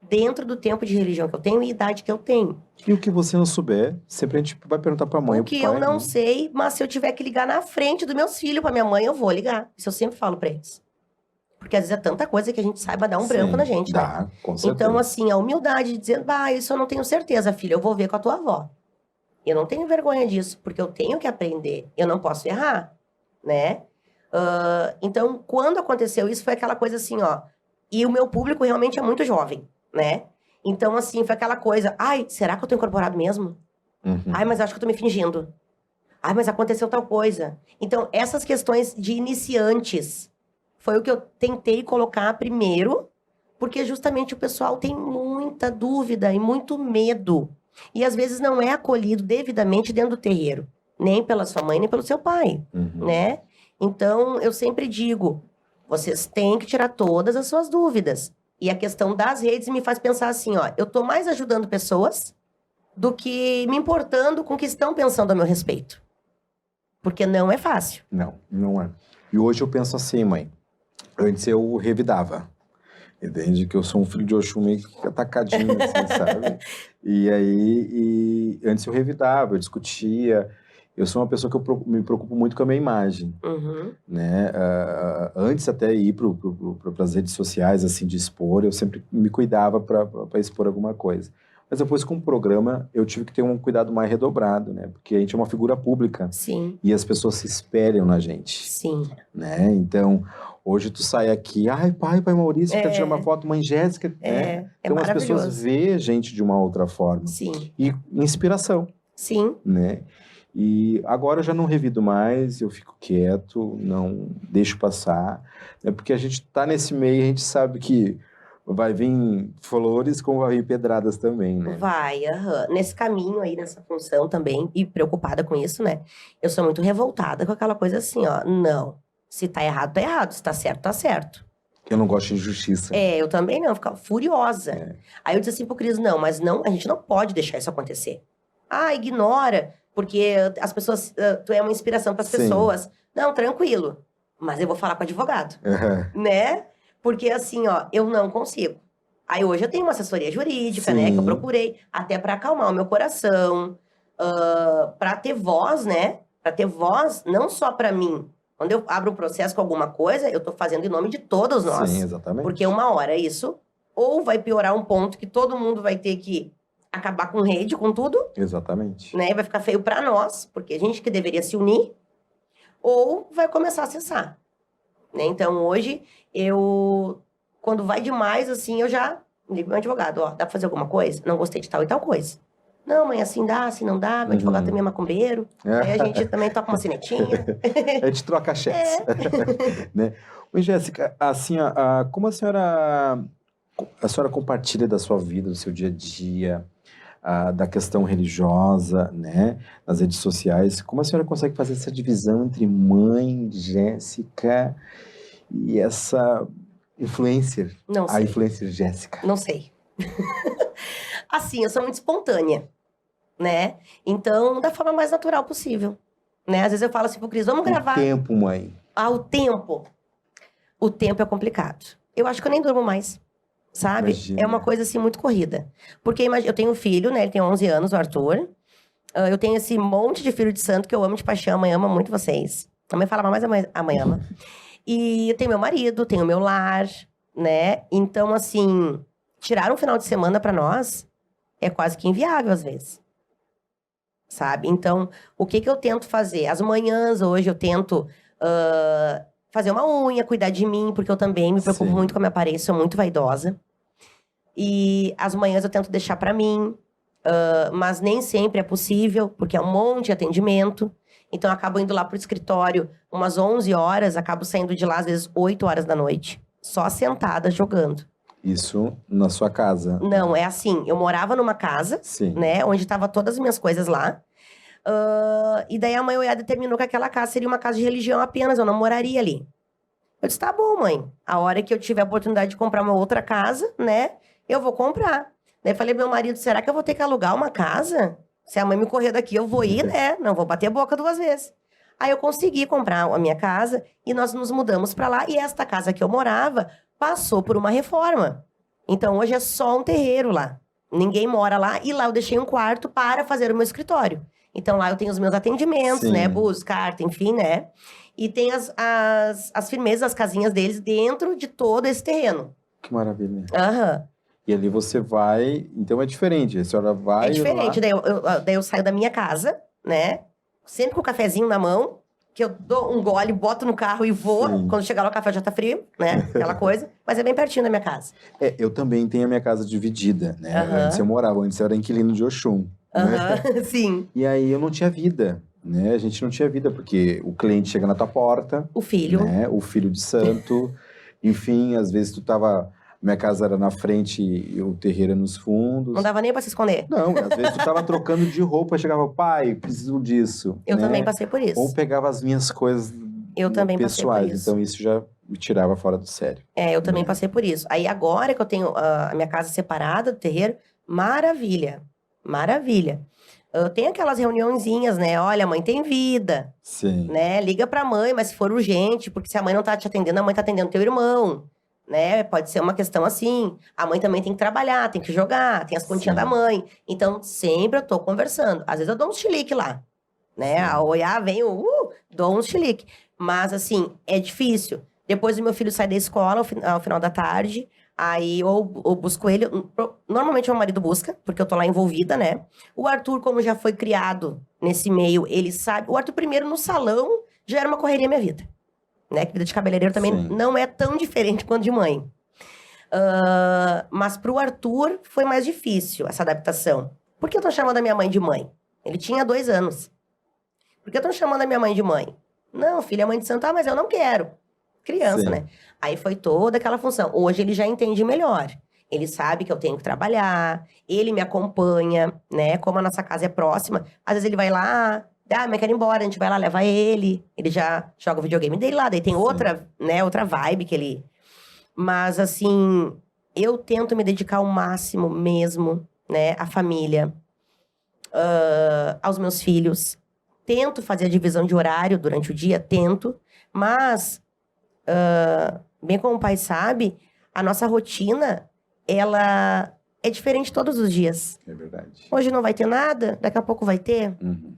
dentro do tempo de religião que eu tenho e idade que eu tenho. E o que você não souber, sempre a gente vai perguntar pra mãe. O que eu não sei, mas se eu tiver que ligar na frente dos meus filhos pra minha mãe, eu vou ligar. Isso eu sempre falo pra eles. Porque às vezes é tanta coisa que a gente saiba dar um branco na gente, dá, né? Com certeza. Então, assim, a humildade de dizer, isso eu não tenho certeza, filha, eu vou ver com a tua avó. Eu não tenho vergonha disso, porque eu tenho que aprender. Eu não posso errar, né? Então, quando aconteceu isso, foi aquela coisa assim, ó. E o meu público realmente é muito jovem, né? Então, assim, foi aquela coisa. Ai, será que eu tô incorporado mesmo? Ai, mas acho que eu tô me fingindo. Ai, mas aconteceu tal coisa. Então, essas questões de iniciantes foi o que eu tentei colocar primeiro, porque justamente o pessoal tem muita dúvida e muito medo. E às vezes não é acolhido devidamente dentro do terreiro, nem pela sua mãe, nem pelo seu pai, né? Então, eu sempre digo, vocês têm que tirar todas as suas dúvidas. E a questão das redes me faz pensar assim, ó, eu tô mais ajudando pessoas do que me importando com o que estão pensando a meu respeito. Porque não é fácil. Não é. E hoje eu penso assim, mãe, antes eu revidava. Entende? Que eu sou um filho de Oxum meio que atacadinho, assim, sabe? E aí, antes eu revidava, eu discutia. Eu sou uma pessoa que me preocupo muito com a minha imagem, né? Antes até ir para as redes sociais, assim, de expor, eu sempre me cuidava para expor alguma coisa. Mas depois, com o programa, eu tive que ter um cuidado mais redobrado, né? Porque a gente é uma figura pública. Sim. E as pessoas se espelham na gente. Sim. Né? Então, hoje tu sai aqui, ai, pai Maurício, quer tirar uma foto, mãe Jéssica, né? Então as pessoas veem a gente de uma outra forma. Sim. E inspiração. Sim. Né? E agora eu já não revido mais, eu fico quieto, não deixo passar. É porque a gente tá nesse meio, a gente sabe que vai vir flores como vai vir pedradas também, né? Vai, nesse caminho aí, nessa função também, e preocupada com isso, né? Eu sou muito revoltada com aquela coisa assim, ó, não, se tá errado, tá errado, se tá certo, tá certo. Eu não gosto de injustiça. Eu também não, eu ficava furiosa. Aí eu disse assim pro Cris, não, mas não, a gente não pode deixar isso acontecer. Ah, ignora, porque as pessoas, tu é uma inspiração pras pessoas. Não, tranquilo, mas eu vou falar com o advogado, né? Porque assim, ó, eu não consigo. Aí hoje eu tenho uma assessoria jurídica, né, que eu procurei, até pra acalmar o meu coração, pra ter voz, né, pra ter voz não só pra mim. Quando eu abro o processo com alguma coisa, eu tô fazendo em nome de todos nós. Sim, exatamente. Porque uma hora isso, ou vai piorar um ponto que todo mundo vai ter que acabar com rede, com tudo. Exatamente. Né, vai ficar feio pra nós, porque a gente que deveria se unir, ou vai começar a cessar. Né? Então, hoje, quando vai demais, assim, eu já ligo pro meu advogado, ó, dá pra fazer alguma coisa? Não gostei de tal e tal coisa. Não, mãe, assim dá, assim não dá, meu advogado também é macumbeiro, aí a gente também toca uma sinetinha. A gente troca chats. Né? Oi, Jéssica, assim, como a senhora compartilha da sua vida, do seu dia a dia, da questão religiosa, né, nas redes sociais, como a senhora consegue fazer essa divisão entre mãe, Jéssica e essa influencer? Não sei. A influencer Jéssica. Não sei. Assim, eu sou muito espontânea, né? Então, da forma mais natural possível, né? Às vezes eu falo assim pro Cris, vamos gravar. O tempo, mãe. O tempo. O tempo é complicado. Eu acho que eu nem durmo mais. Sabe? Imagina. É uma coisa, assim, muito corrida. Porque eu tenho um filho, né? Ele tem 11 anos, o Arthur. Eu tenho esse monte de filho de santo que eu amo de paixão. A mãe ama muito vocês. A mãe fala mais, a mãe ama. E eu tenho meu marido, tenho meu lar, né? Então, assim, tirar um final de semana pra nós é quase que inviável, às vezes. Sabe? Então, o que eu tento fazer? As manhãs, hoje, eu tento... fazer uma unha, cuidar de mim, porque eu também me preocupo muito com a minha aparência, sou muito vaidosa. E as manhãs eu tento deixar pra mim, mas nem sempre é possível, porque é um monte de atendimento. Então, eu acabo indo lá pro escritório umas 11 horas, acabo saindo de lá às vezes 8 horas da noite, só sentada, jogando. Isso na sua casa? Não, é assim, eu morava numa casa, né, onde estavam todas as minhas coisas lá. E daí a mãe Oiá determinou que aquela casa seria uma casa de religião apenas, eu não moraria ali. Eu disse, tá bom, mãe. A hora que eu tiver a oportunidade de comprar uma outra casa, né, eu vou comprar. Daí eu falei pro meu marido, será que eu vou ter que alugar uma casa? Se a mãe me correr daqui, eu vou ir, né? Não vou bater a boca 2 vezes. Aí eu consegui comprar a minha casa e nós nos mudamos pra lá. E esta casa que eu morava passou por uma reforma. Então hoje é só um terreiro lá. Ninguém mora lá. E lá eu deixei um quarto para fazer o meu escritório. Então lá eu tenho os meus atendimentos, né? Bus, carta, enfim, né? E tem as firmezas, as casinhas deles dentro de todo esse terreno. Que maravilha. E ali você vai, então é diferente, a senhora vai É diferente, lá, daí eu saio da minha casa, né? Sempre com o cafezinho na mão, que eu dou um gole, boto no carro e vou. Sim. Quando chegar lá, o café já tá frio, né? Aquela coisa. Mas é bem pertinho da minha casa. eu também tenho a minha casa dividida, né? Aham. Antes eu era inquilino de Oxum, né? Aham, sim. E aí eu não tinha vida, né? A gente não tinha vida, porque o cliente chega na tua porta, O filho. né? O filho de santo, enfim, às vezes tu tava... Minha casa era na frente e o terreiro era nos fundos. Não dava nem pra se esconder. Não, às vezes tu tava trocando de roupa, chegava, pai, preciso disso. Eu né? também passei por isso. Ou pegava as minhas coisas Eu também passei por pessoais, isso. então isso já me tirava fora do sério. Eu também passei por isso. Aí agora que eu tenho a minha casa separada do terreiro, maravilha. Maravilha. Tem aquelas reuniãozinhas, né? Olha, a mãe tem vida, Sim. né? Liga pra mãe, mas se for urgente, porque se a mãe não tá te atendendo, a mãe tá atendendo teu irmão, né? Pode ser uma questão assim. A mãe também tem que trabalhar, tem que jogar, tem as continhas Sim. da mãe. Então, sempre eu tô conversando. Às vezes eu dou um chilique lá, né? Sim. A olhar, vem dou um chilique. Mas, assim, é difícil. Depois o meu filho sai da escola ao final da tarde, aí eu busco ele. Normalmente meu marido busca, porque eu tô lá envolvida, né? O Arthur, como já foi criado nesse meio, ele sabe. O Arthur, primeiro, no salão, já era uma correria minha vida. Né? Que vida de cabeleireiro também Sim. não é tão diferente quanto de mãe. Mas pro Arthur foi mais difícil essa adaptação. Por que eu tô chamando a minha mãe de mãe? Ele tinha 2 anos. Por que eu tô chamando a minha mãe de mãe? Não, filha, é mãe de santo, mas eu não quero. Criança, Sim. né? Aí foi toda aquela função. Hoje ele já entende melhor. Ele sabe que eu tenho que trabalhar, ele me acompanha, né? Como a nossa casa é próxima, às vezes ele vai lá, mas quero ir embora, a gente vai lá, leva ele. Ele já joga o videogame dele lá, daí tem Sim. outra, né? Outra vibe que ele... Mas, assim, eu tento me dedicar ao máximo mesmo, né? À família, aos meus filhos. Tento fazer a divisão de horário durante o dia, tento. Mas, bem como o pai sabe, a nossa rotina, ela é diferente todos os dias. É verdade. Hoje não vai ter nada, daqui a pouco vai ter. Uhum.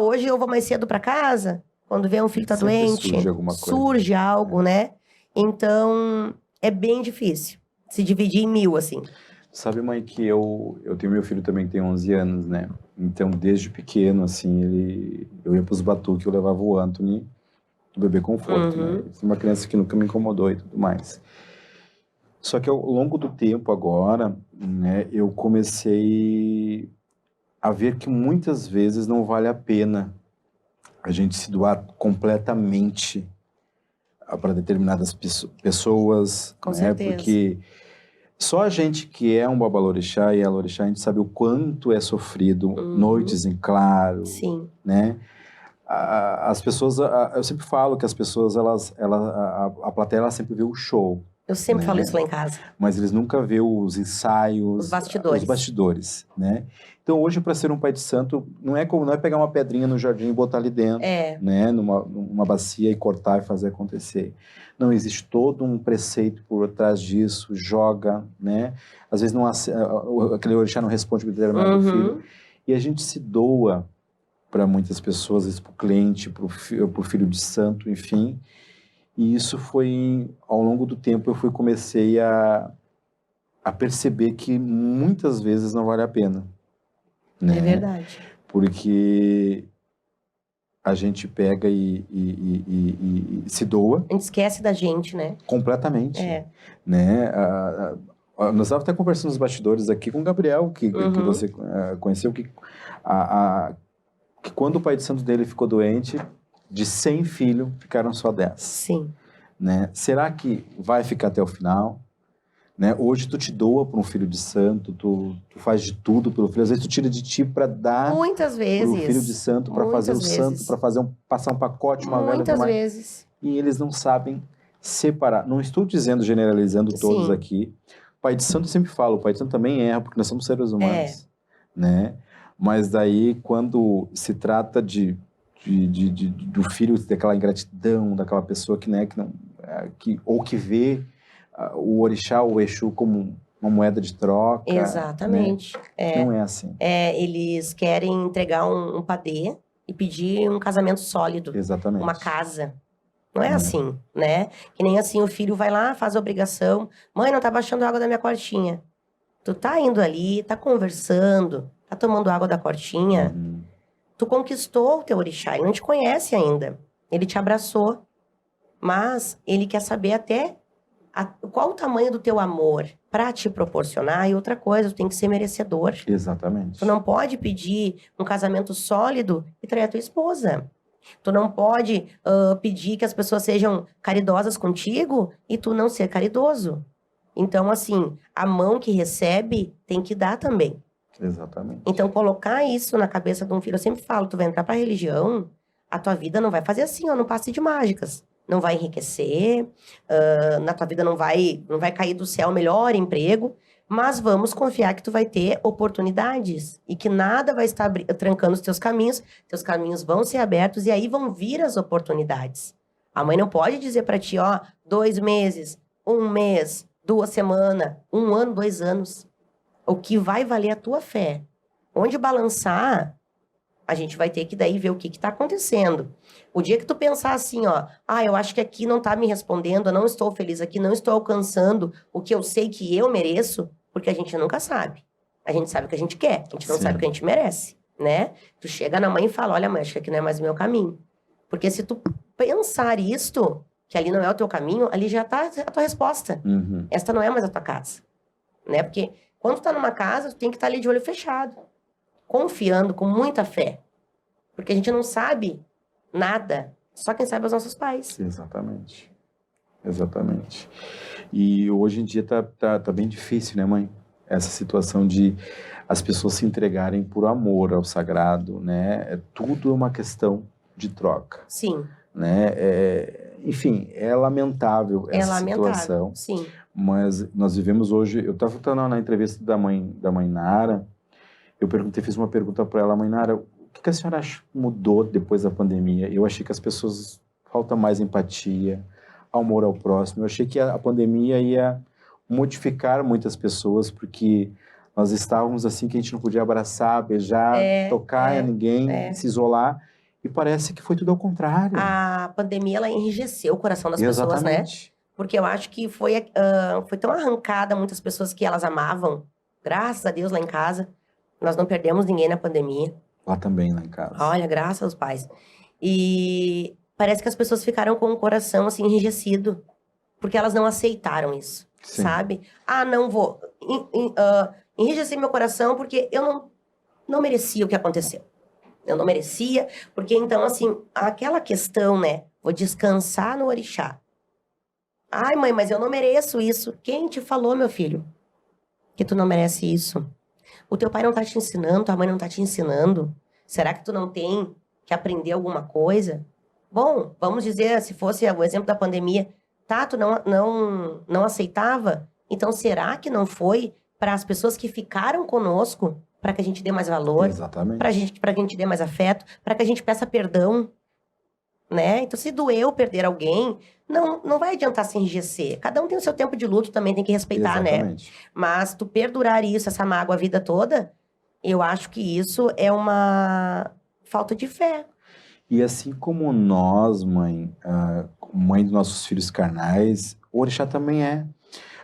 Hoje eu vou mais cedo pra casa, quando vê um filho tá Sempre doente. surge alguma coisa. Surge algo, né? Então, é bem difícil se dividir em 1000, assim. Sabe, mãe, que eu tenho meu filho também que tem 11 anos, né? Então, desde pequeno, assim, eu ia pros batuques, eu levava o Anthony, do bebê conforto, né? Ele é uma criança que nunca me incomodou e tudo mais. Só que ao longo do tempo agora, né, eu comecei a ver que muitas vezes não vale a pena a gente se doar completamente para determinadas pessoas, Com né? certeza. Porque só a gente que é um babalorixá e alorixá, a gente sabe o quanto é sofrido, noites em claro, Sim. né? As pessoas, eu sempre falo que as pessoas, a plateia, ela sempre vê o show, Eu sempre né? falo isso lá em casa. mas eles nunca vê os ensaios, Os bastidores. os bastidores, né? Então hoje, para ser um pai de santo, não é pegar uma pedrinha no jardim e botar ali dentro, né? Numa bacia e cortar e fazer acontecer. Não, existe todo um preceito por trás disso, joga, né? Às vezes aquele orixá não responde para determinado filho. E a gente se doa para muitas pessoas, às vezes para o cliente, para o filho de santo, enfim. E isso foi, ao longo do tempo, comecei a perceber que muitas vezes não vale a pena. Né? É verdade. Porque a gente pega e se doa. A gente esquece da gente, né? Completamente. É. Né? Nós estávamos até conversando nos bastidores aqui com o Gabriel, que você conheceu, que quando o pai de santo dele ficou doente, de 100 filhos, ficaram só 10. Sim. Né? Será que vai ficar até o final? Né? Hoje tu te doa para um filho de santo, tu faz de tudo pelo filho. Às vezes tu tira de ti para dar Muitas vezes. pro filho de santo, para fazer o Muitas santo, vezes. para passar um pacote, uma vela. Muitas vezes. E eles não sabem separar. Não estou dizendo, generalizando todos Sim. aqui. Pai de santo, eu sempre falo, o pai de santo também erra, porque nós somos seres humanos. Né? Mas daí, quando se trata do filho, daquela ingratidão, daquela pessoa que, né, que vê o orixá, o exu como uma moeda de troca. Exatamente. Né? Não é assim. Eles querem entregar um padê e pedir um casamento sólido. Exatamente. Uma casa. Não é assim, né? Que nem assim, o filho vai lá, faz a obrigação. Mãe, não tá baixando a água da minha quartinha. Tu tá indo ali, tá conversando, tá tomando água da portinha, tu conquistou o teu orixá, ele não te conhece ainda. Ele te abraçou, mas ele quer saber até qual o tamanho do teu amor para te proporcionar. E outra coisa, tu tem que ser merecedor. Exatamente. Tu não pode pedir um casamento sólido e trair a tua esposa. Tu não pode pedir que as pessoas sejam caridosas contigo e tu não ser caridoso. Então, assim, a mão que recebe tem que dar também. Exatamente. Então, colocar isso na cabeça de um filho, eu sempre falo, tu vai entrar pra religião, a tua vida não vai fazer assim, ó, não passe de mágicas. Não vai enriquecer, na tua vida não vai cair do céu o melhor emprego, mas vamos confiar que tu vai ter oportunidades e que nada vai estar trancando os teus caminhos vão ser abertos e aí vão vir as oportunidades. A mãe não pode dizer pra ti, ó, 2 meses, 1 mês, 2 semanas, 1 ano, 2 anos. O que vai valer a tua fé. Onde balançar, a gente vai ter que daí ver o que tá acontecendo. O dia que tu pensar assim, ó, eu acho que aqui não tá me respondendo, eu não estou feliz aqui, não estou alcançando o que eu sei que eu mereço, porque a gente nunca sabe. A gente sabe o que a gente quer, a gente não Sim. sabe o que a gente merece, né? Tu chega na mãe e fala, olha mãe, acho que aqui não é mais o meu caminho. Porque se tu pensar isto, que ali não é o teu caminho, ali já tá a tua resposta. Esta não é mais a tua casa, né? Porque quando tu tá numa casa, tu tem que estar ali de olho fechado, confiando, com muita fé. Porque a gente não sabe nada, só quem sabe é os nossos pais. Exatamente. Exatamente. E hoje em dia tá bem difícil, né, mãe? Essa situação de as pessoas se entregarem por amor ao sagrado, né? Tudo uma questão de troca. Sim. Né? Enfim, é lamentável essa situação. Sim. Mas nós vivemos hoje... Eu estava falando na entrevista da mãe Nara, fiz uma pergunta para ela, mãe Nara, o que a senhora acha que mudou depois da pandemia? Eu achei que as pessoas... Falta mais empatia, amor ao próximo. Eu achei que a pandemia ia modificar muitas pessoas, porque nós estávamos assim que a gente não podia abraçar, beijar, tocar em ninguém, se isolar. E parece que foi tudo ao contrário. A pandemia, ela enrijeceu o coração das pessoas, né? Porque eu acho que foi tão arrancada muitas pessoas que elas amavam. Graças a Deus, lá em casa. Nós não perdemos ninguém na pandemia. Lá também, lá em casa. Olha, graças aos pais. E parece que as pessoas ficaram com o coração, assim, enrijecido. Porque elas não aceitaram isso, sabe? Não vou enrijecer meu coração porque eu não merecia o que aconteceu. Eu não merecia, porque então, assim, aquela questão, né? Vou descansar no orixá. Ai, mãe, mas eu não mereço isso. Quem te falou, meu filho, que tu não merece isso? O teu pai não tá te ensinando, tua mãe não tá te ensinando. Será que tu não tem que aprender alguma coisa? Bom, vamos dizer, se fosse o exemplo da pandemia, tá, tu não aceitava? Então, será que não foi para as pessoas que ficaram conosco para que a gente dê mais valor, para que a gente dê mais afeto, para que a gente peça perdão, né? Então, se doeu perder alguém, não vai adiantar se enrijecer. Cada um tem o seu tempo de luto, também tem que respeitar, né? Mas tu perdurar isso, essa mágoa a vida toda, eu acho que isso é uma falta de fé. E assim como nós, mãe dos nossos filhos carnais, o orixá também é.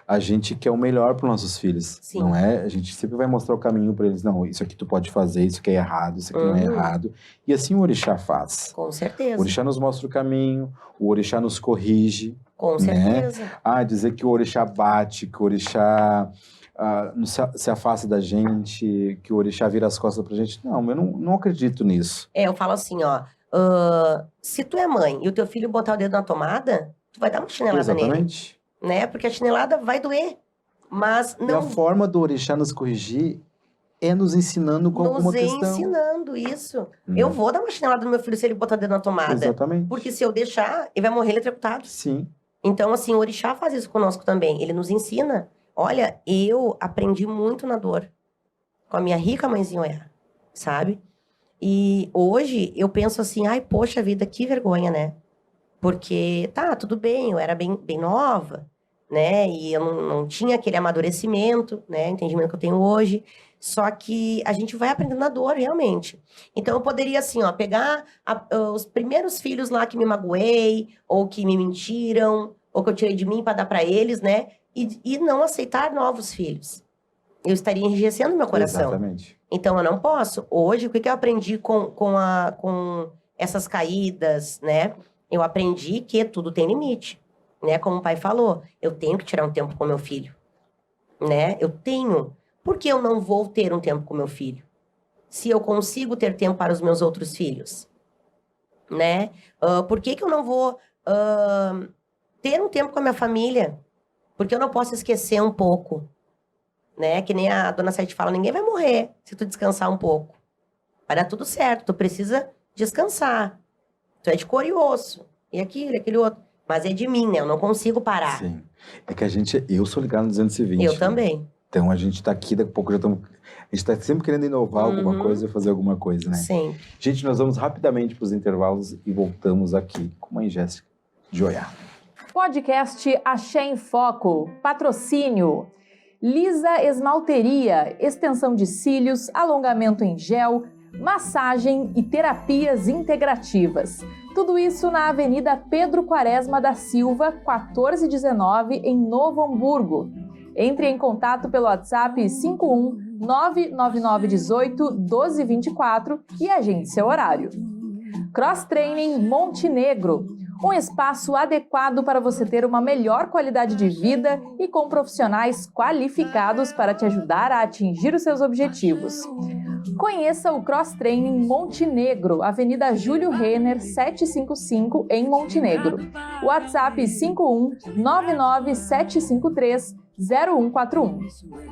A gente quer o melhor para os nossos filhos, não é? A gente sempre vai mostrar o caminho para eles. Não, isso aqui tu pode fazer, isso aqui é errado, isso aqui não é errado. E assim o orixá faz. Com certeza. O orixá nos mostra o caminho, o orixá nos corrige. Com certeza. Dizer que o orixá bate, que o orixá se afasta da gente, que o orixá vira as costas pra gente. Não, eu não acredito nisso. Eu falo assim, ó, se tu é mãe e o teu filho botar o dedo na tomada, tu vai dar uma chinelada nele. Né? Porque a chinelada vai doer, mas não... E a forma do orixá nos corrigir é nos ensinando com alguma questão. Nos ensinando, isso. Eu vou dar uma chinelada no meu filho se ele botar o dedo na tomada. Exatamente. Porque se eu deixar, ele vai morrer eletrocutado. Sim. Então, assim, o orixá faz isso conosco também. Ele nos ensina. Olha, eu aprendi muito na dor com a minha rica mãezinha Oiá, sabe? E hoje eu penso assim, ai, poxa vida, que vergonha, né? Porque, tudo bem, eu era bem nova, né? E eu não tinha aquele amadurecimento, né? Entendimento que eu tenho hoje. Só que a gente vai aprendendo na dor, realmente. Então, eu poderia, assim, ó, pegar os primeiros filhos lá que me magoei, ou que me mentiram, ou que eu tirei de mim para dar para eles, né? E não aceitar novos filhos. eu estaria enrijecendo meu coração. Exatamente. Então, eu não posso. Hoje, o que eu aprendi com essas caídas, né? Eu aprendi que tudo tem limite, né? Como o pai falou, eu tenho que tirar um tempo com meu filho, né? Eu tenho. Por que eu não vou ter um tempo com meu filho? Se eu consigo ter tempo para os meus outros filhos, né? Por que eu não vou ter um tempo com a minha família? Porque eu não posso esquecer um pouco, né? Que nem a dona Sete fala, ninguém vai morrer se tu descansar um pouco. Vai dar tudo certo, tu precisa descansar. Tu é de cor e osso, e aquele outro. Mas é de mim, né? Eu não consigo parar. Sim. É que eu sou ligado no 220. Eu né? também. Então a gente tá aqui, daqui a pouco já estamos... A gente tá sempre querendo inovar alguma coisa e fazer alguma coisa, né? Sim. Gente, nós vamos rapidamente para os intervalos e voltamos aqui com a mãe Jéssica de Oiá. Podcast Axé em Foco. Patrocínio. Lisa Esmalteria, extensão de cílios, alongamento em gel, massagem e terapias integrativas. Tudo isso na Avenida Pedro Quaresma da Silva, 1419, em Novo Hamburgo. Entre em contato pelo WhatsApp 51 99918 1224 e agende seu horário. Cross Training Montenegro. Um espaço adequado para você ter uma melhor qualidade de vida e com profissionais qualificados para te ajudar a atingir os seus objetivos. Conheça o Cross Training Montenegro, Avenida Júlio Renner, 755, em Montenegro. WhatsApp 51 99753 0141.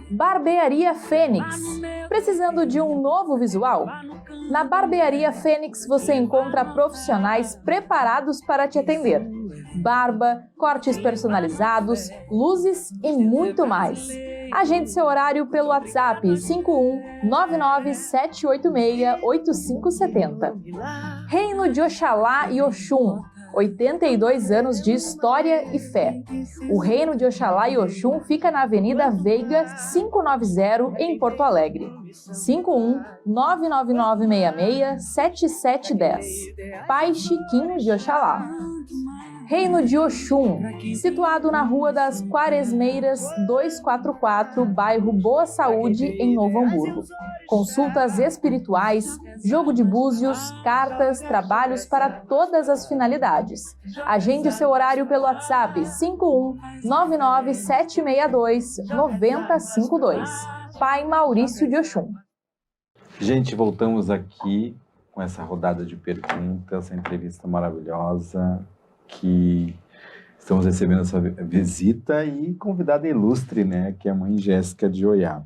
Barbearia Fênix. Precisando de um novo visual? Na Barbearia Fênix você encontra profissionais preparados para te atender. Barba, cortes personalizados, luzes e muito mais. Agende seu horário pelo WhatsApp 51 99786 8570. Reino de Oxalá e Oxum. 82 anos de história e fé. O Reino de Oxalá e Oxum fica na Avenida Veiga 590, em Porto Alegre. 51 99966 7710. Pai Chiquinho de Oxalá. Reino de Oxum, situado na Rua das Quaresmeiras 244, bairro Boa Saúde, em Novo Hamburgo. Consultas espirituais, jogo de búzios, cartas, trabalhos para todas as finalidades. Agende o seu horário pelo WhatsApp 51 99762 9052. Pai Maurício de Oxum. Gente, voltamos aqui com essa rodada de perguntas, essa entrevista maravilhosa, que estamos recebendo essa visita e convidada ilustre, né, que é a mãe Jéssica de Oiá.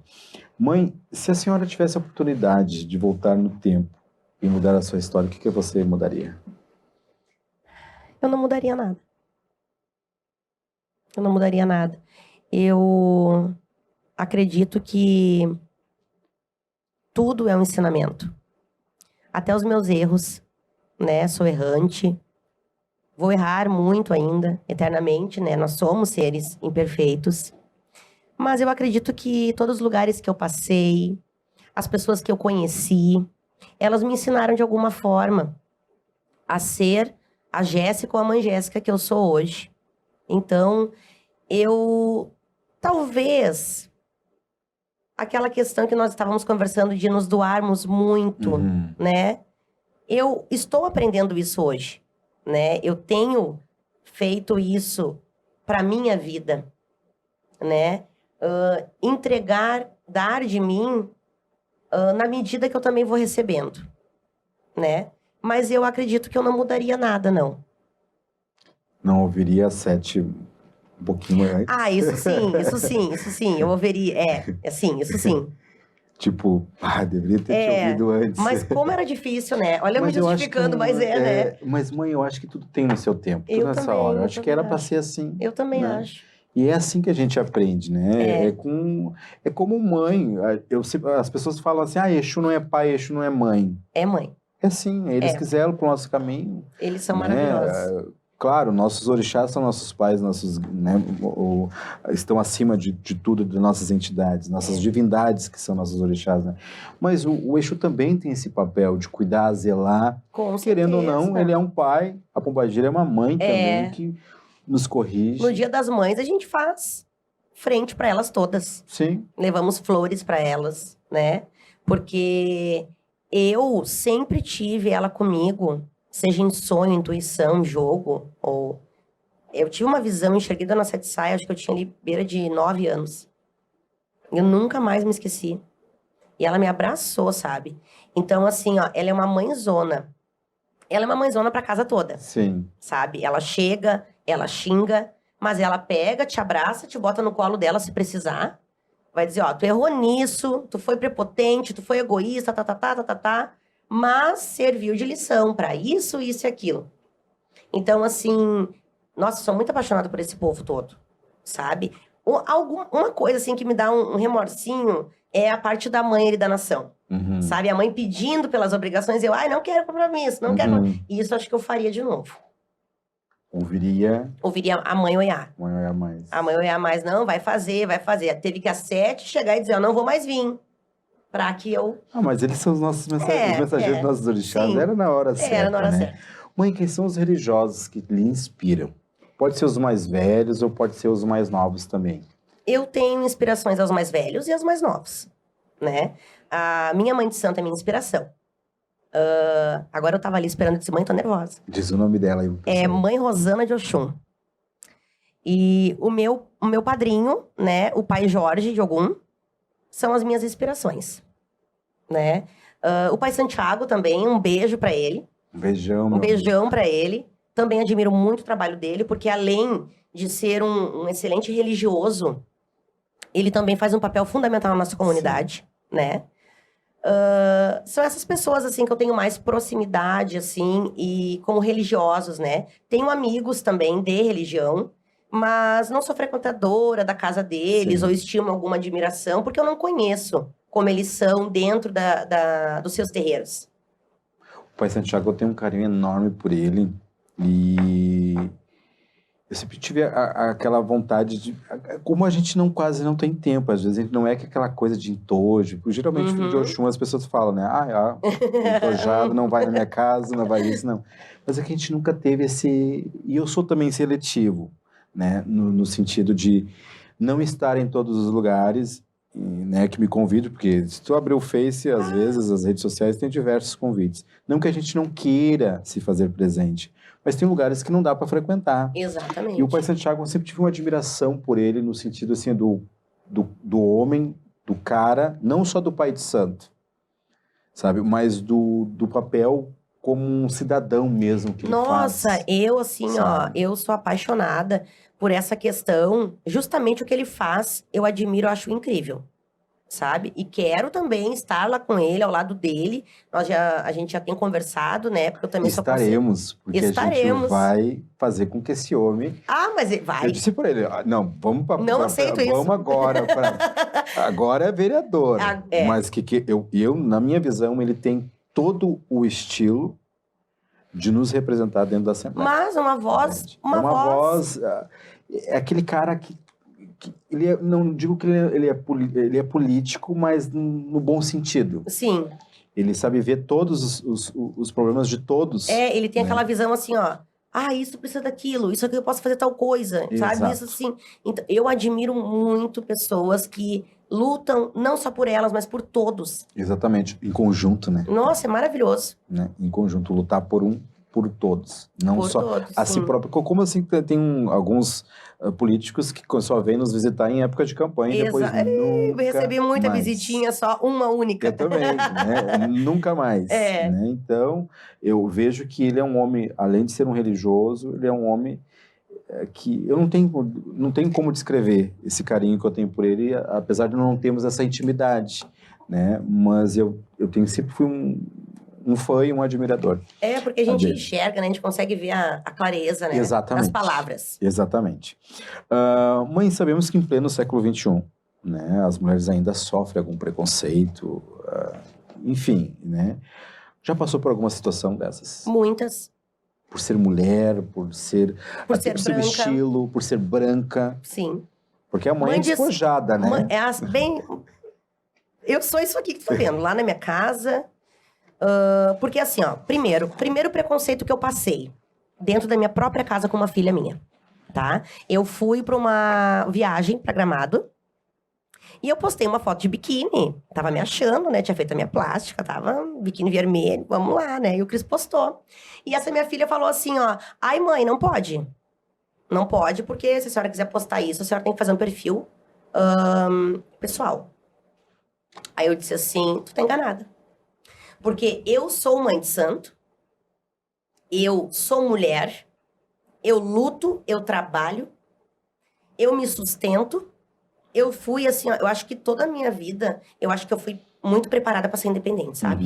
Mãe, se a senhora tivesse a oportunidade de voltar no tempo e mudar a sua história, o que você mudaria? Eu não mudaria nada. Eu não mudaria nada. Eu acredito que tudo é um ensinamento. Até os meus erros, né? Sou errante. Vou errar muito ainda, eternamente, né? Nós somos seres imperfeitos. Mas eu acredito que todos os lugares que eu passei, as pessoas que eu conheci, elas me ensinaram de alguma forma a ser a Jéssica ou a mãe Jéssica que eu sou hoje. Então, eu talvez aquela questão que nós estávamos conversando de nos doarmos muito, né? Eu estou aprendendo isso hoje, né? Eu tenho feito isso para minha vida, né? Entregar, dar de mim na medida que eu também vou recebendo, né? Mas eu acredito que eu não mudaria nada, não. Não ouviria a Sete um pouquinho antes? Ah, isso sim, eu ouviria, isso sim. Tipo, deveria ter te ouvido antes. Mas como era difícil, né? Olha, eu me justificando, mas né? Mas, mãe, eu acho que tudo tem no seu tempo, tudo Eu nessa também, hora. Eu eu acho que era também para acho. ser assim. Eu também né? acho. E é assim que a gente aprende, né? É como mãe. As pessoas falam assim, Exu não é pai, Exu não é mãe. É mãe. É sim, eles quiseram pro nosso caminho. Eles são né? maravilhosos. Claro, nossos orixás são nossos pais, né, estão acima de tudo, de nossas entidades, nossas divindades que são nossos orixás, né? Mas o Exu também tem esse papel de cuidar, zelar. Com Querendo ou certeza. não, ele é um pai, a pombagira é uma mãe também que nos corrige. No Dia das Mães a gente faz frente para elas todas. Sim. Levamos flores para elas, né? Porque eu sempre tive ela comigo, seja em sonho, intuição, jogo, ou... Eu tive uma visão, enxerguei Dona Sete Saia, acho que eu tinha ali beira de 9 anos. Eu nunca mais me esqueci. E ela me abraçou, sabe? Então, assim, ó, ela é uma mãezona. Ela é uma mãezona pra casa toda, Sim. sabe? Ela chega, ela xinga, mas ela pega, te abraça, te bota no colo dela se precisar. Vai dizer, ó, tu errou nisso, tu foi prepotente, tu foi egoísta, mas serviu de lição pra isso, isso e aquilo. Então, assim, nossa, sou muito apaixonada por esse povo todo, sabe? Uma coisa, assim, que me dá um remorsinho é a parte da mãe e da nação. Uhum. Sabe? A mãe pedindo pelas obrigações, eu, não quero compromisso, não quero. E isso acho que eu faria de novo. Ouviria A mãe olhar. a mais. A mãe olhar mais, não, vai fazer. Teve que às 7 chegar e dizer, eu não vou mais vir. Pra que eu... Mas eles são os nossos mensageiros, dos nossos orixás. Sim. Era na hora certa, Era na hora né? certa. Mãe, quem são os religiosos que lhe inspiram? Pode ser os mais velhos ou pode ser os mais novos também? Eu tenho inspirações aos mais velhos e aos mais novos, né? A minha mãe de santo é minha inspiração. Agora eu tava ali esperando dizer, mãe, tô nervosa. Diz o nome dela aí. É Mãe Rosana de Oxum. E o meu padrinho, né, o pai Jorge de Ogum, são as minhas inspirações, né? O pai Santiago também, um beijo pra ele. Um beijão. Um beijão pra ele. Também admiro muito o trabalho dele, porque além de ser um excelente religioso, ele também faz um papel fundamental na nossa comunidade, né? São essas pessoas, assim, que eu tenho mais proximidade, assim, e como religiosos, né? Tenho amigos também de religião, mas não sou frequentadora da casa deles, Sim. ou estimo alguma admiração, porque eu não conheço como eles são dentro dos seus terreiros. O pai Santiago, eu tenho um carinho enorme por ele. E eu sempre tive aquela vontade de... Como a gente quase não tem tempo, às vezes a gente não é aquela coisa de entojo. Geralmente, filho de Oxum, as pessoas falam, né? Entojado, não vai na minha casa, não vai isso, não. Mas é que a gente nunca teve esse... E eu sou também seletivo, né? No sentido de não estar em todos os lugares, né, que me convido, porque se tu abrir o Face, às vezes, as redes sociais, tem diversos convites. Não que a gente não queira se fazer presente, mas tem lugares que não dá para frequentar. Exatamente. E o pai Santiago, eu sempre tive uma admiração por ele, no sentido, assim, do homem, do cara, não só do pai de santo, sabe, mas do papel como um cidadão mesmo que ele faz. Nossa, eu, assim, sabe? eu sou apaixonada por essa questão. Justamente o que ele faz, eu admiro, eu acho incrível, sabe? E quero também estar lá com ele, ao lado dele. A gente já tem conversado, né? Porque eu também Estaremos, porque a gente vai fazer com que esse homem... mas vai. Eu disse para ele, não, vamos para... Não aceito isso. Vamos agora agora é vereador. Mas eu, na minha visão, ele tem todo o estilo de nos representar dentro da Assembleia. Mas uma voz... Uma voz... É aquele cara que ele não digo que ele é político, mas no bom sentido. Sim. Ele sabe ver todos os problemas de todos. Ele tem aquela visão assim, ó. Isso precisa daquilo, isso aqui eu posso fazer tal coisa, Exato. sabe? Isso assim. Então, eu admiro muito pessoas que lutam não só por elas, mas por todos. Exatamente, em conjunto, né? Nossa, é maravilhoso. Né? Em conjunto, lutar por todos, não por só todos, a si próprio. Como assim tem alguns políticos que só vêm nos visitar em época de campanha e depois nunca eu recebi muita mais. visitinha, só uma única. Eu também, né? Nunca mais. Né? Então, eu vejo que ele é um homem, além de ser um religioso, ele é um homem que eu não tenho como descrever esse carinho que eu tenho por ele, apesar de não termos essa intimidade, né? Mas eu sempre fui um fã e um admirador. Porque a gente enxerga, né? A gente consegue ver a clareza, né? Exatamente. Das palavras. Exatamente. Mãe, sabemos que em pleno século XXI, né, as mulheres ainda sofrem algum preconceito, enfim, né? Já passou por alguma situação dessas? Muitas. Por ser mulher, por ser branca. estilo, por ser branca. Sim. Porque a mãe é despojada, né? Eu sou isso aqui que tu tá vendo, lá na minha casa... porque assim, ó, primeiro preconceito que eu passei dentro da minha própria casa com uma filha minha. tá? Eu fui pra uma viagem pra Gramado. E eu postei uma foto de biquíni. Tava me achando, né? Tinha feito a minha plástica, tava biquíni vermelho, vamos lá, né? E o Cris postou. E essa minha filha falou assim, ó... Ai, mãe, não pode. Não pode, porque se a senhora quiser postar isso, a senhora tem que fazer um perfil pessoal. Aí eu disse assim, tu tá enganada. Porque eu sou mãe de santo, eu sou mulher, eu luto, eu trabalho, eu me sustento. Eu fui assim, ó, eu acho que toda a minha vida, eu acho que eu fui muito preparada para ser independente, sabe?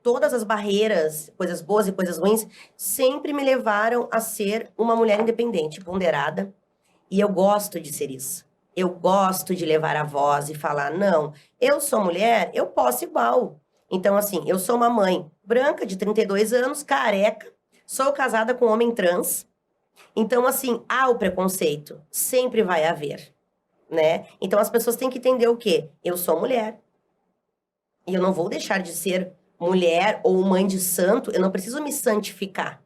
Todas as barreiras, coisas boas e coisas ruins, sempre me levaram a ser uma mulher independente, ponderada. E eu gosto de ser isso. Eu gosto de levar a voz e falar, não, eu sou mulher, eu posso igual. Então, assim, eu sou uma mãe branca, de 32 anos, careca, sou casada com um homem trans. Então, assim, há o preconceito, sempre vai haver. Né? Então as pessoas têm que entender o quê? Eu sou mulher. E eu não vou deixar de ser mulher ou mãe de santo, eu não preciso me santificar.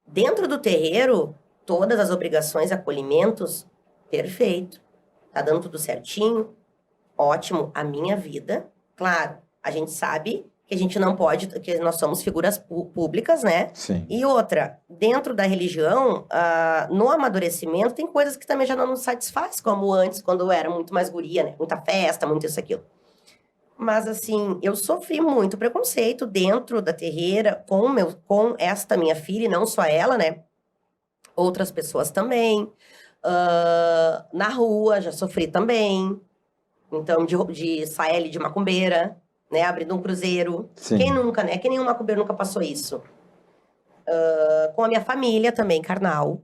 Dentro do terreiro, todas as obrigações, acolhimentos, perfeito. Tá dando tudo certinho, ótimo. A minha vida, claro, a gente sabe que a gente não pode, que nós somos figuras públicas, né? Sim. E outra, dentro da religião, no amadurecimento, tem coisas que também já não nos satisfaz, como antes, quando eu era muito mais guria, né? Muita festa, muito isso, aquilo. Mas, assim, eu sofri muito preconceito dentro da terreira com esta minha filha, e não só ela, né? Outras pessoas também. Na rua, já sofri também. Então, de sair de macumbeira, né? Abrindo um cruzeiro. Sim. Quem nunca, né? Quem nenhum macumbeiro nunca passou isso? Com a minha família também, carnal,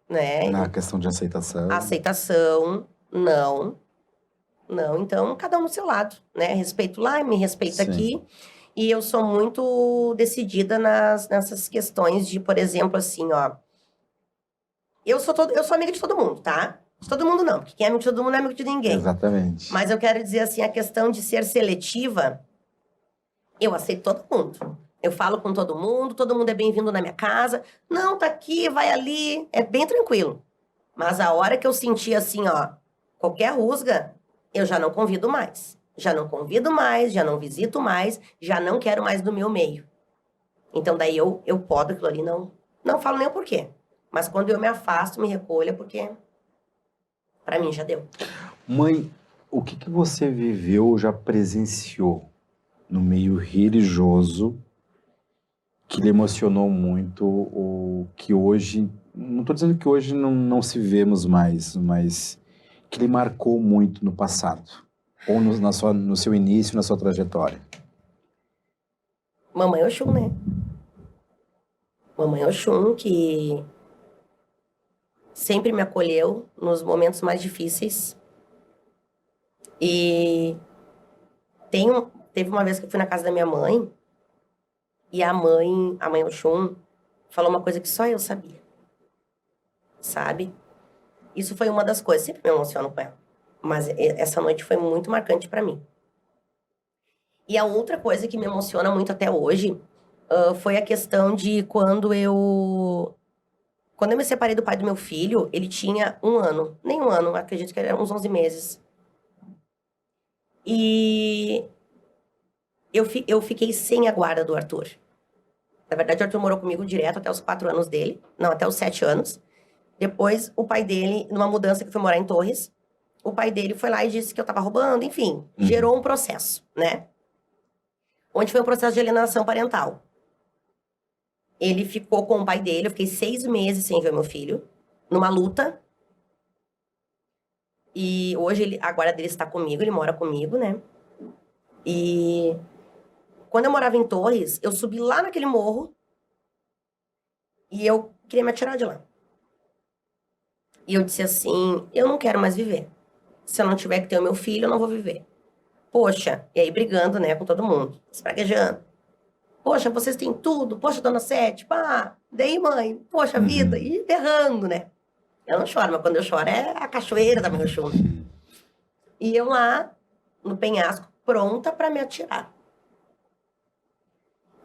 né? Na questão de aceitação. Aceitação, não. Não, então, cada um no seu lado, né? Respeito lá e me respeita Sim. aqui. E eu sou muito decidida nessas questões de, por exemplo, assim, ó... Eu sou amiga de todo mundo, tá? De todo mundo não, porque quem é amigo de todo mundo não é amigo de ninguém. Exatamente. Mas eu quero dizer assim, a questão de ser seletiva, eu aceito todo mundo. Eu falo com todo mundo é bem-vindo na minha casa. Não, tá aqui, vai ali, é bem tranquilo. Mas a hora que eu senti assim, ó, qualquer rusga, eu já não convido mais. Já não convido mais, já não visito mais, já não quero mais do meu meio. Então daí eu podo aquilo ali, não falo nem o porquê. Mas quando eu me afasto, me recolho, é porque pra mim já deu. Mãe, o que você viveu, já presenciou no meio religioso que lhe emocionou muito, ou que hoje, não estou dizendo que hoje não se vemos mais, mas que lhe marcou muito no passado, ou no seu início, na sua trajetória? Mamãe Oxum, né? Mamãe Oxum, que sempre me acolheu nos momentos mais difíceis. E teve uma vez que eu fui na casa da minha mãe, e a mãe Oxum, falou uma coisa que só eu sabia. Sabe? Isso foi uma das coisas, sempre me emociono com ela. Mas essa noite foi muito marcante pra mim. E a outra coisa que me emociona muito até hoje foi a questão de quando eu me separei do pai do meu filho, ele tinha 1 ano. Nem 1 ano, acredito que era uns 11 meses. E eu fiquei sem a guarda do Arthur. Na verdade, o Arthur morou comigo direto até os 4 anos dele. Não, até os 7 anos. Depois, o pai dele, numa mudança que foi morar em Torres, o pai dele foi lá e disse que eu tava roubando, enfim. Gerou um processo, né? Onde foi um processo de alienação parental. Ele ficou com o pai dele, eu fiquei 6 meses sem ver meu filho, numa luta. E hoje a guarda dele está comigo, ele mora comigo, né? E quando eu morava em Torres, eu subi lá naquele morro e eu queria me atirar de lá. E eu disse assim, eu não quero mais viver. Se eu não tiver que ter o meu filho, eu não vou viver. Poxa, e aí brigando, né, com todo mundo, espraguejando. Poxa, vocês têm tudo. Poxa, dona Sete, pá, daí mãe, poxa vida, e berrando, né? Eu não choro, mas quando eu choro é a cachoeira da minha chuva. E eu lá, no penhasco, pronta pra me atirar.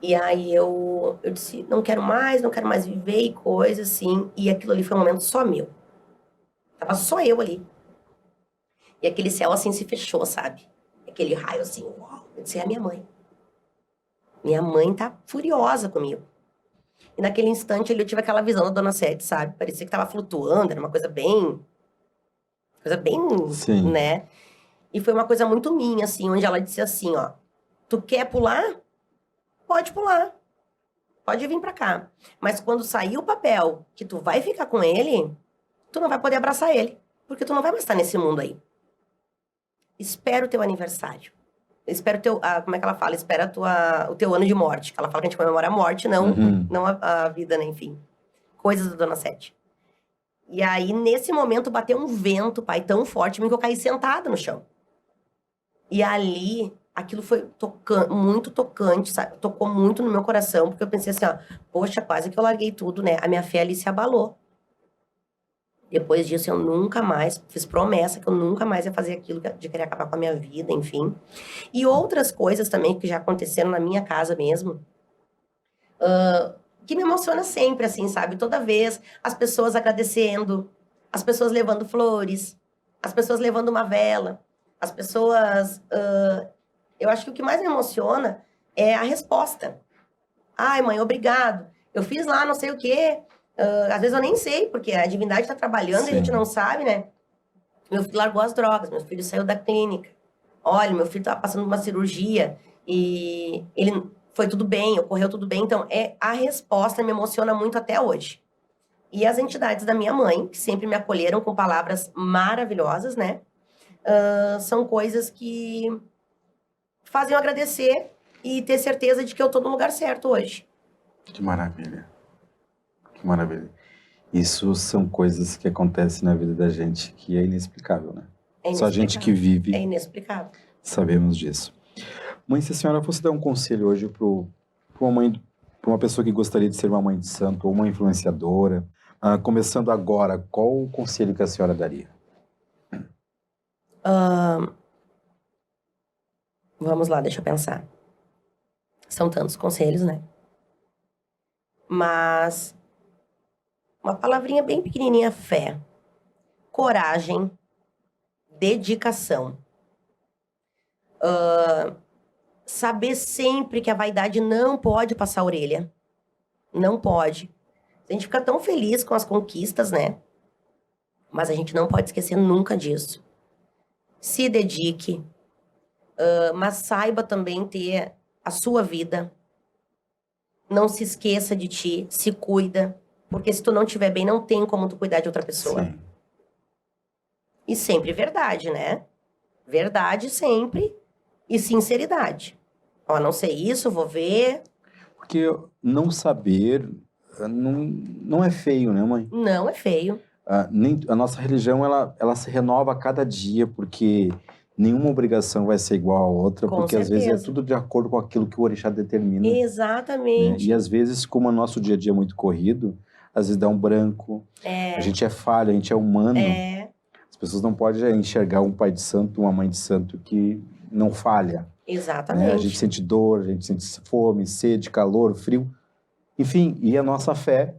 E aí eu disse, não quero mais viver e coisa assim. E aquilo ali foi um momento só meu. Tava só eu ali. E aquele céu assim se fechou, sabe? Aquele raio assim, uau. Eu disse, é a minha mãe. Minha mãe tá furiosa comigo. E naquele instante ali eu tive aquela visão da Dona Sete, sabe? Parecia que tava flutuando, era uma coisa bem, Sim. né? E foi uma coisa muito minha, assim, onde ela disse assim, ó, tu quer pular? Pode pular. Pode vir pra cá. Mas quando sair o papel que tu vai ficar com ele, tu não vai poder abraçar ele. Porque tu não vai mais estar nesse mundo aí. Espera o teu aniversário. Espera o teu... como é que ela fala? Espera o teu ano de morte. Ela fala que a gente comemora a morte, não, não a vida, né? Enfim. Coisas da Dona Sete. E aí, nesse momento, bateu um vento, pai, tão forte, que eu caí sentada no chão. E ali, aquilo foi muito tocante, sabe? Tocou muito no meu coração, porque eu pensei assim, ó, poxa, quase que eu larguei tudo, né? A minha fé ali se abalou. Depois disso, eu nunca mais, fiz promessa que eu nunca mais ia fazer aquilo de querer acabar com a minha vida, enfim. E outras coisas também que já aconteceram na minha casa mesmo, que me emociona sempre, assim, sabe? Toda vez, as pessoas agradecendo, as pessoas levando flores, as pessoas levando uma vela, as pessoas... eu acho que o que mais me emociona é a resposta. Ai, mãe, obrigado. Eu fiz lá não sei o quê. Às vezes eu nem sei, porque a divindade está trabalhando e a gente não sabe, né? Meu filho largou as drogas, meu filho saiu da clínica. Olha, meu filho estava passando uma cirurgia e ele foi tudo bem, ocorreu tudo bem. Então, a resposta me emociona muito até hoje. E as entidades da minha mãe, que sempre me acolheram com palavras maravilhosas, né? São coisas que fazem eu agradecer e ter certeza de que eu estou no lugar certo hoje. Que maravilha. Que maravilha. Isso são coisas que acontecem na vida da gente que é inexplicável, né? Só a gente que vive. É inexplicável. Sabemos disso. Mãe, se a senhora fosse dar um conselho hoje para uma pessoa que gostaria de ser uma mãe de santo ou uma influenciadora, começando agora, qual o conselho que a senhora daria? Vamos lá, deixa eu pensar. São tantos conselhos, né? Mas uma palavrinha bem pequenininha: fé, coragem, dedicação. Saber sempre que a vaidade não pode passar a orelha. Não pode. A gente fica tão feliz com as conquistas, né? Mas a gente não pode esquecer nunca disso. Se dedique, mas saiba também ter a sua vida. Não se esqueça de ti, se cuida. Porque se tu não estiver bem, não tem como tu cuidar de outra pessoa. Sim. E sempre verdade, né? Verdade sempre e sinceridade. Ó, não sei isso, vou ver. Porque não saber não é feio, né, mãe? Não é feio. A nossa religião, ela se renova a cada dia, porque nenhuma obrigação vai ser igual a outra, Com porque às vezes é certeza. tudo de acordo com aquilo que o orixá determina. Né? Exatamente. E às vezes, como o nosso dia a dia é muito corrido, às vezes dá um branco, a gente é falho, a gente é humano. As pessoas não podem enxergar um pai de santo, uma mãe de santo que não falha. Exatamente. Né? A gente sente dor, a gente sente fome, sede, calor, frio. Enfim, e a nossa fé,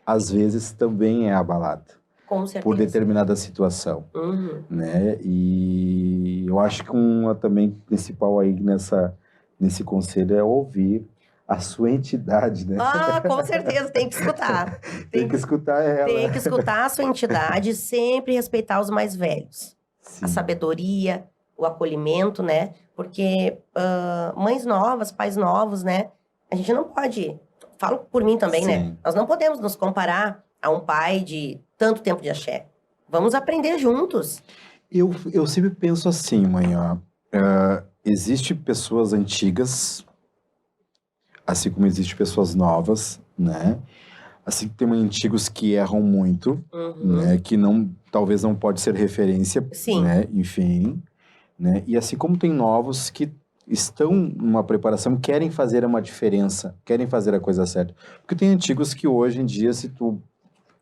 às vezes, também é abalada. Com certeza. Por determinada situação. Uhum. Né? E eu acho que também principal aí nesse conselho é ouvir a sua entidade, né? Com certeza, tem que escutar. Tem que escutar ela. Tem que escutar a sua entidade e sempre respeitar os mais velhos. Sim. A sabedoria, o acolhimento, né? Porque mães novas, pais novos, né? A gente não pode... Falo por mim também, né? Nós não podemos nos comparar a um pai de tanto tempo de axé. Vamos aprender juntos. Eu sempre penso assim, mãe, ó. Existe pessoas antigas, assim como existe pessoas novas, né? Assim, tem antigos que erram muito, né? Que talvez não pode ser referência, Sim. Né? Enfim, né? E assim como tem novos que estão numa preparação, querem fazer uma diferença, querem fazer a coisa certa. Porque tem antigos que hoje em dia, se tu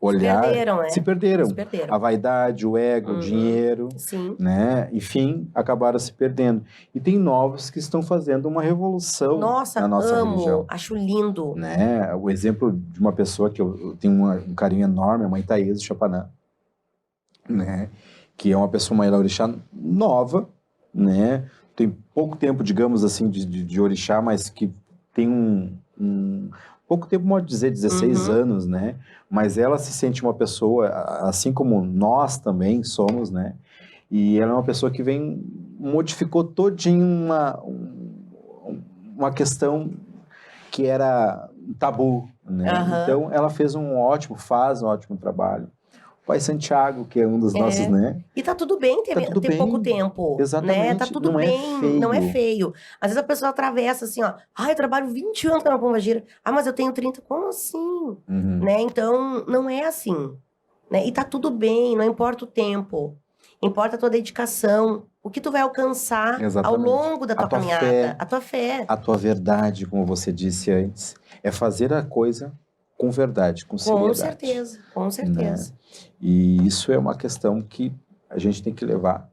olhar... perderam, né? Se perderam. Se perderam. A vaidade, o ego, o dinheiro, Sim. né? Enfim, acabaram se perdendo. E tem novos que estão fazendo uma revolução Nossa, na nossa amo, religião. acho lindo. Né? O exemplo de uma pessoa que eu tenho um carinho enorme, a mãe Thaís de Chapanã, né? Que é uma pessoa, uma orixá nova, né? Tem pouco tempo, digamos assim, de orixá, mas que tem pouco tempo, pode dizer, 16 anos, né? Mas ela se sente uma pessoa, assim como nós também somos, né? E ela é uma pessoa que modificou todinho uma questão que era tabu, né? Então, ela faz um ótimo trabalho. O Pai Santiago, que é um dos nossos, né? E tá tudo bem ter pouco tempo. Exatamente. Né? Tá tudo bem, não é feio. Às vezes a pessoa atravessa assim, ó. Eu trabalho 20 anos com a pombagira. Mas eu tenho 30. Como assim? Né? Então, não é assim. Né? E tá tudo bem, não importa o tempo. Importa a tua dedicação. O que tu vai alcançar ao longo da tua caminhada. A tua fé. A tua verdade, como você disse antes. É fazer a coisa com verdade, com seriedade. Com certeza. Né? E isso é uma questão que a gente tem que levar.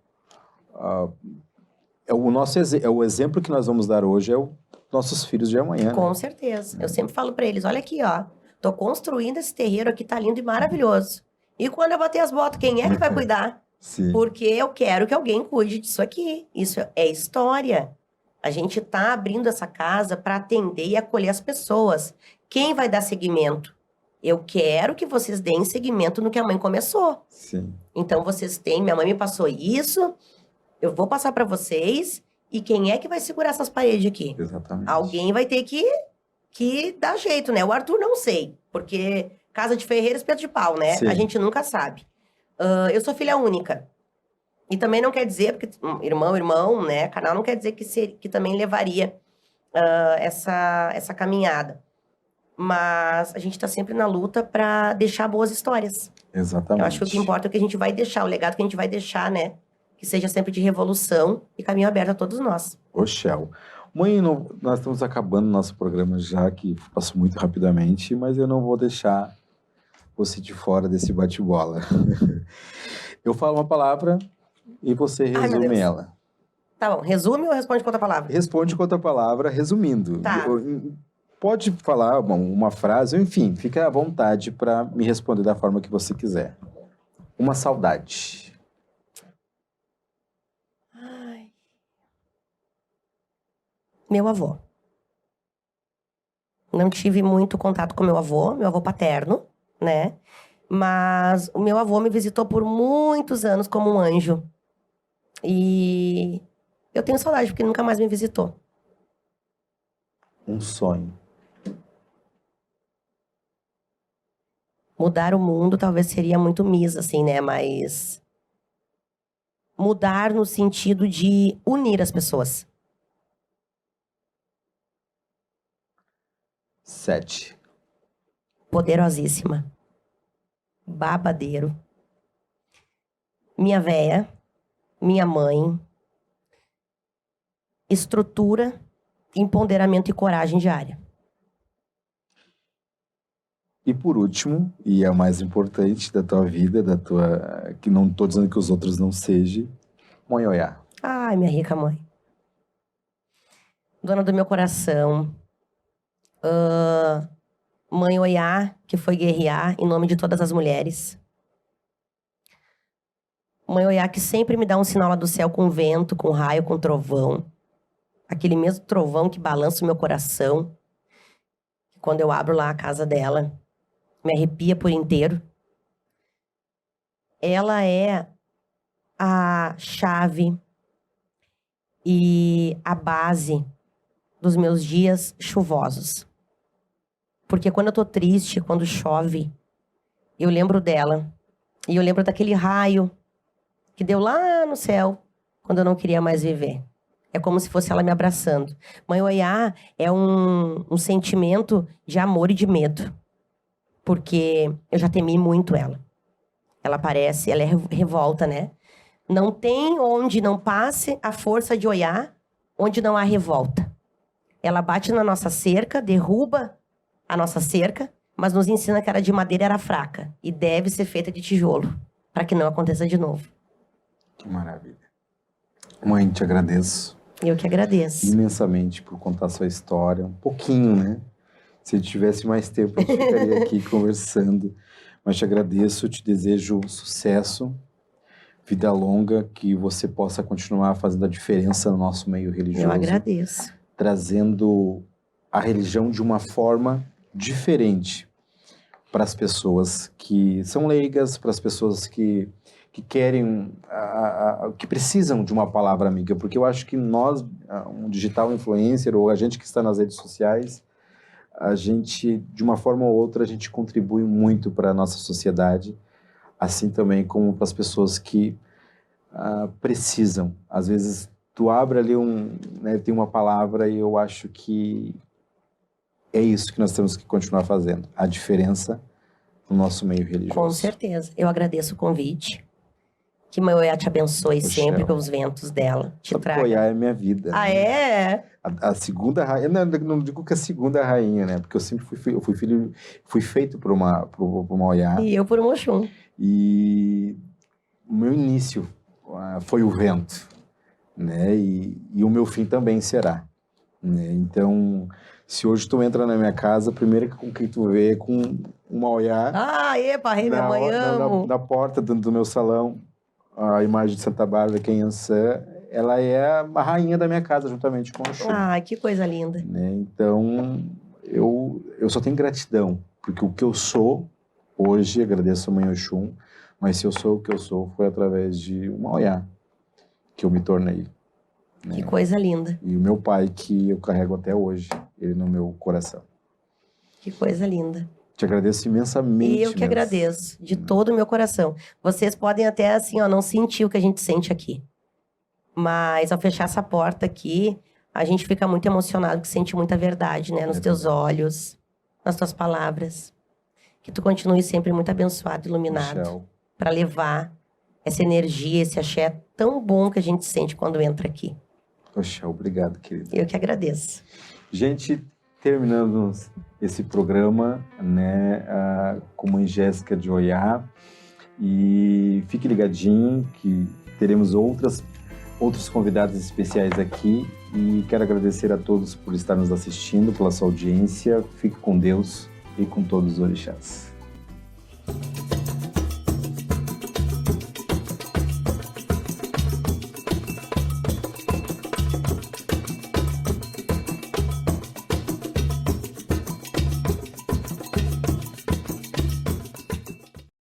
É o exemplo que nós vamos dar hoje é os nossos filhos de amanhã. Com certeza. Eu sempre falo para eles, olha aqui, ó. Tô construindo esse terreiro aqui, tá lindo e maravilhoso. E quando eu bater as botas, quem é que vai cuidar? Sim. Porque eu quero que alguém cuide disso aqui. Isso é história. A gente tá abrindo essa casa para atender e acolher as pessoas. Quem vai dar seguimento? Eu quero que vocês deem seguimento no que a mãe começou. Sim. Então, vocês têm... Minha mãe me passou isso, eu vou passar para vocês. E quem é que vai segurar essas paredes aqui? Exatamente. Alguém vai ter que dar jeito, né? O Arthur não sei, porque casa de ferreiro, espeto de pau, né? Sim. A gente nunca sabe. Eu sou filha única. E também não quer dizer, porque irmão, né? Canal não quer dizer que também levaria essa caminhada. Mas a gente tá sempre na luta para deixar boas histórias. Exatamente. Eu acho que o que importa é o que a gente vai deixar, o legado que a gente vai deixar, né? Que seja sempre de revolução e caminho aberto a todos nós. Oxel. Mãe, nós estamos acabando nosso programa já, que passou muito rapidamente, mas eu não vou deixar você de fora desse bate-bola. Eu falo uma palavra e você resume ela. Tá bom, resume ou responde com outra palavra? Responde com outra palavra, resumindo. Tá. Pode falar uma frase, enfim, fica à vontade para me responder da forma que você quiser. Uma saudade. Ai. Meu avô. Não tive muito contato com meu avô paterno, né? Mas o meu avô me visitou por muitos anos como um anjo. E eu tenho saudade porque ele nunca mais me visitou. Um sonho. Mudar o mundo talvez seria muito misa, assim, né? Mas mudar no sentido de unir as pessoas. 7. Poderosíssima. Babadeiro. Minha véia. Minha mãe. Estrutura, empoderamento e coragem diária. E por último, e é a mais importante da tua vida, que não estou dizendo que os outros não sejam, Mãe Oiá. Ai, minha rica mãe. Dona do meu coração. Mãe Oiá, que foi guerrear em nome de todas as mulheres. Mãe Oiá, que sempre me dá um sinal lá do céu com vento, com raio, com trovão. Aquele mesmo trovão que balança o meu coração. Quando eu abro lá a casa dela, me arrepia por inteiro. Ela é a chave e a base dos meus dias chuvosos. Porque quando eu tô triste, quando chove, eu lembro dela. E eu lembro daquele raio que deu lá no céu, quando eu não queria mais viver. É como se fosse ela me abraçando. Mãe Oiá é um sentimento de amor e de medo. Porque eu já temi muito ela. Ela aparece, ela é revolta, né? Não tem onde não passe a força de Oiá, onde não há revolta. Ela bate na nossa cerca, derruba a nossa cerca, mas nos ensina que a de madeira era fraca e deve ser feita de tijolo, para que não aconteça de novo. Que maravilha. Mãe, te agradeço Eu que agradeço. imensamente por contar a sua história. Um pouquinho, né? Se eu tivesse mais tempo, a gente ficaria aqui conversando. Mas te agradeço, te desejo sucesso, vida longa, que você possa continuar fazendo a diferença no nosso meio religioso. Eu agradeço. Trazendo a religião de uma forma diferente para as pessoas que são leigas, para as pessoas que querem, que precisam de uma palavra amiga, porque eu acho que nós, um digital influencer ou a gente que está nas redes sociais, a gente, de uma forma ou outra, a gente contribui muito para a nossa sociedade, assim também como para as pessoas que precisam. Às vezes, tu abre ali né, tem uma palavra e eu acho que é isso que nós temos que continuar fazendo, a diferença no nosso meio religioso. Com certeza. Eu agradeço o convite. Que Mãe Oiá te abençoe sempre com os ventos dela. Te traga. Oiá é minha vida. Ah, né? é? A segunda rainha, não digo que a segunda rainha, né? Porque eu sempre fui feito por uma Oiá. E eu por um Oxum. E o meu início foi o vento, né? E o meu fim também será, né? Então, se hoje tu entra na minha casa, a primeira com quem tu vê é com uma Oiá. Ah, epa, rei, minha mãe, amo. Na porta do meu salão, a imagem de Santa Bárbara, quem ela é a rainha da minha casa, juntamente com o Oxum. Ah, que coisa linda. Né? Então, eu só tenho gratidão, porque o que eu sou hoje, agradeço a Mãe Oxum, mas se eu sou o que eu sou, foi através de uma Oiá que eu me tornei. Né? Que coisa linda. E o meu pai, que eu carrego até hoje, ele no meu coração. Que coisa linda. Te agradeço imensamente. E eu que agradeço, de todo o meu coração. Vocês podem até, assim, ó, não sentir o que a gente sente aqui. Mas ao fechar essa porta aqui, a gente fica muito emocionado, que sente muita verdade, né? Nos teus olhos, nas tuas palavras. Que tu continue sempre muito abençoado, iluminado. Para levar essa energia, esse axé tão bom que a gente sente quando entra aqui. Poxa, obrigado, querido. Eu que agradeço. Gente, terminando esse programa, né, com Mãe Jéssica de Oiá. E fique ligadinho que teremos outros convidados especiais aqui. E quero agradecer a todos por estar nos assistindo, pela sua audiência. Fique com Deus e com todos os orixás.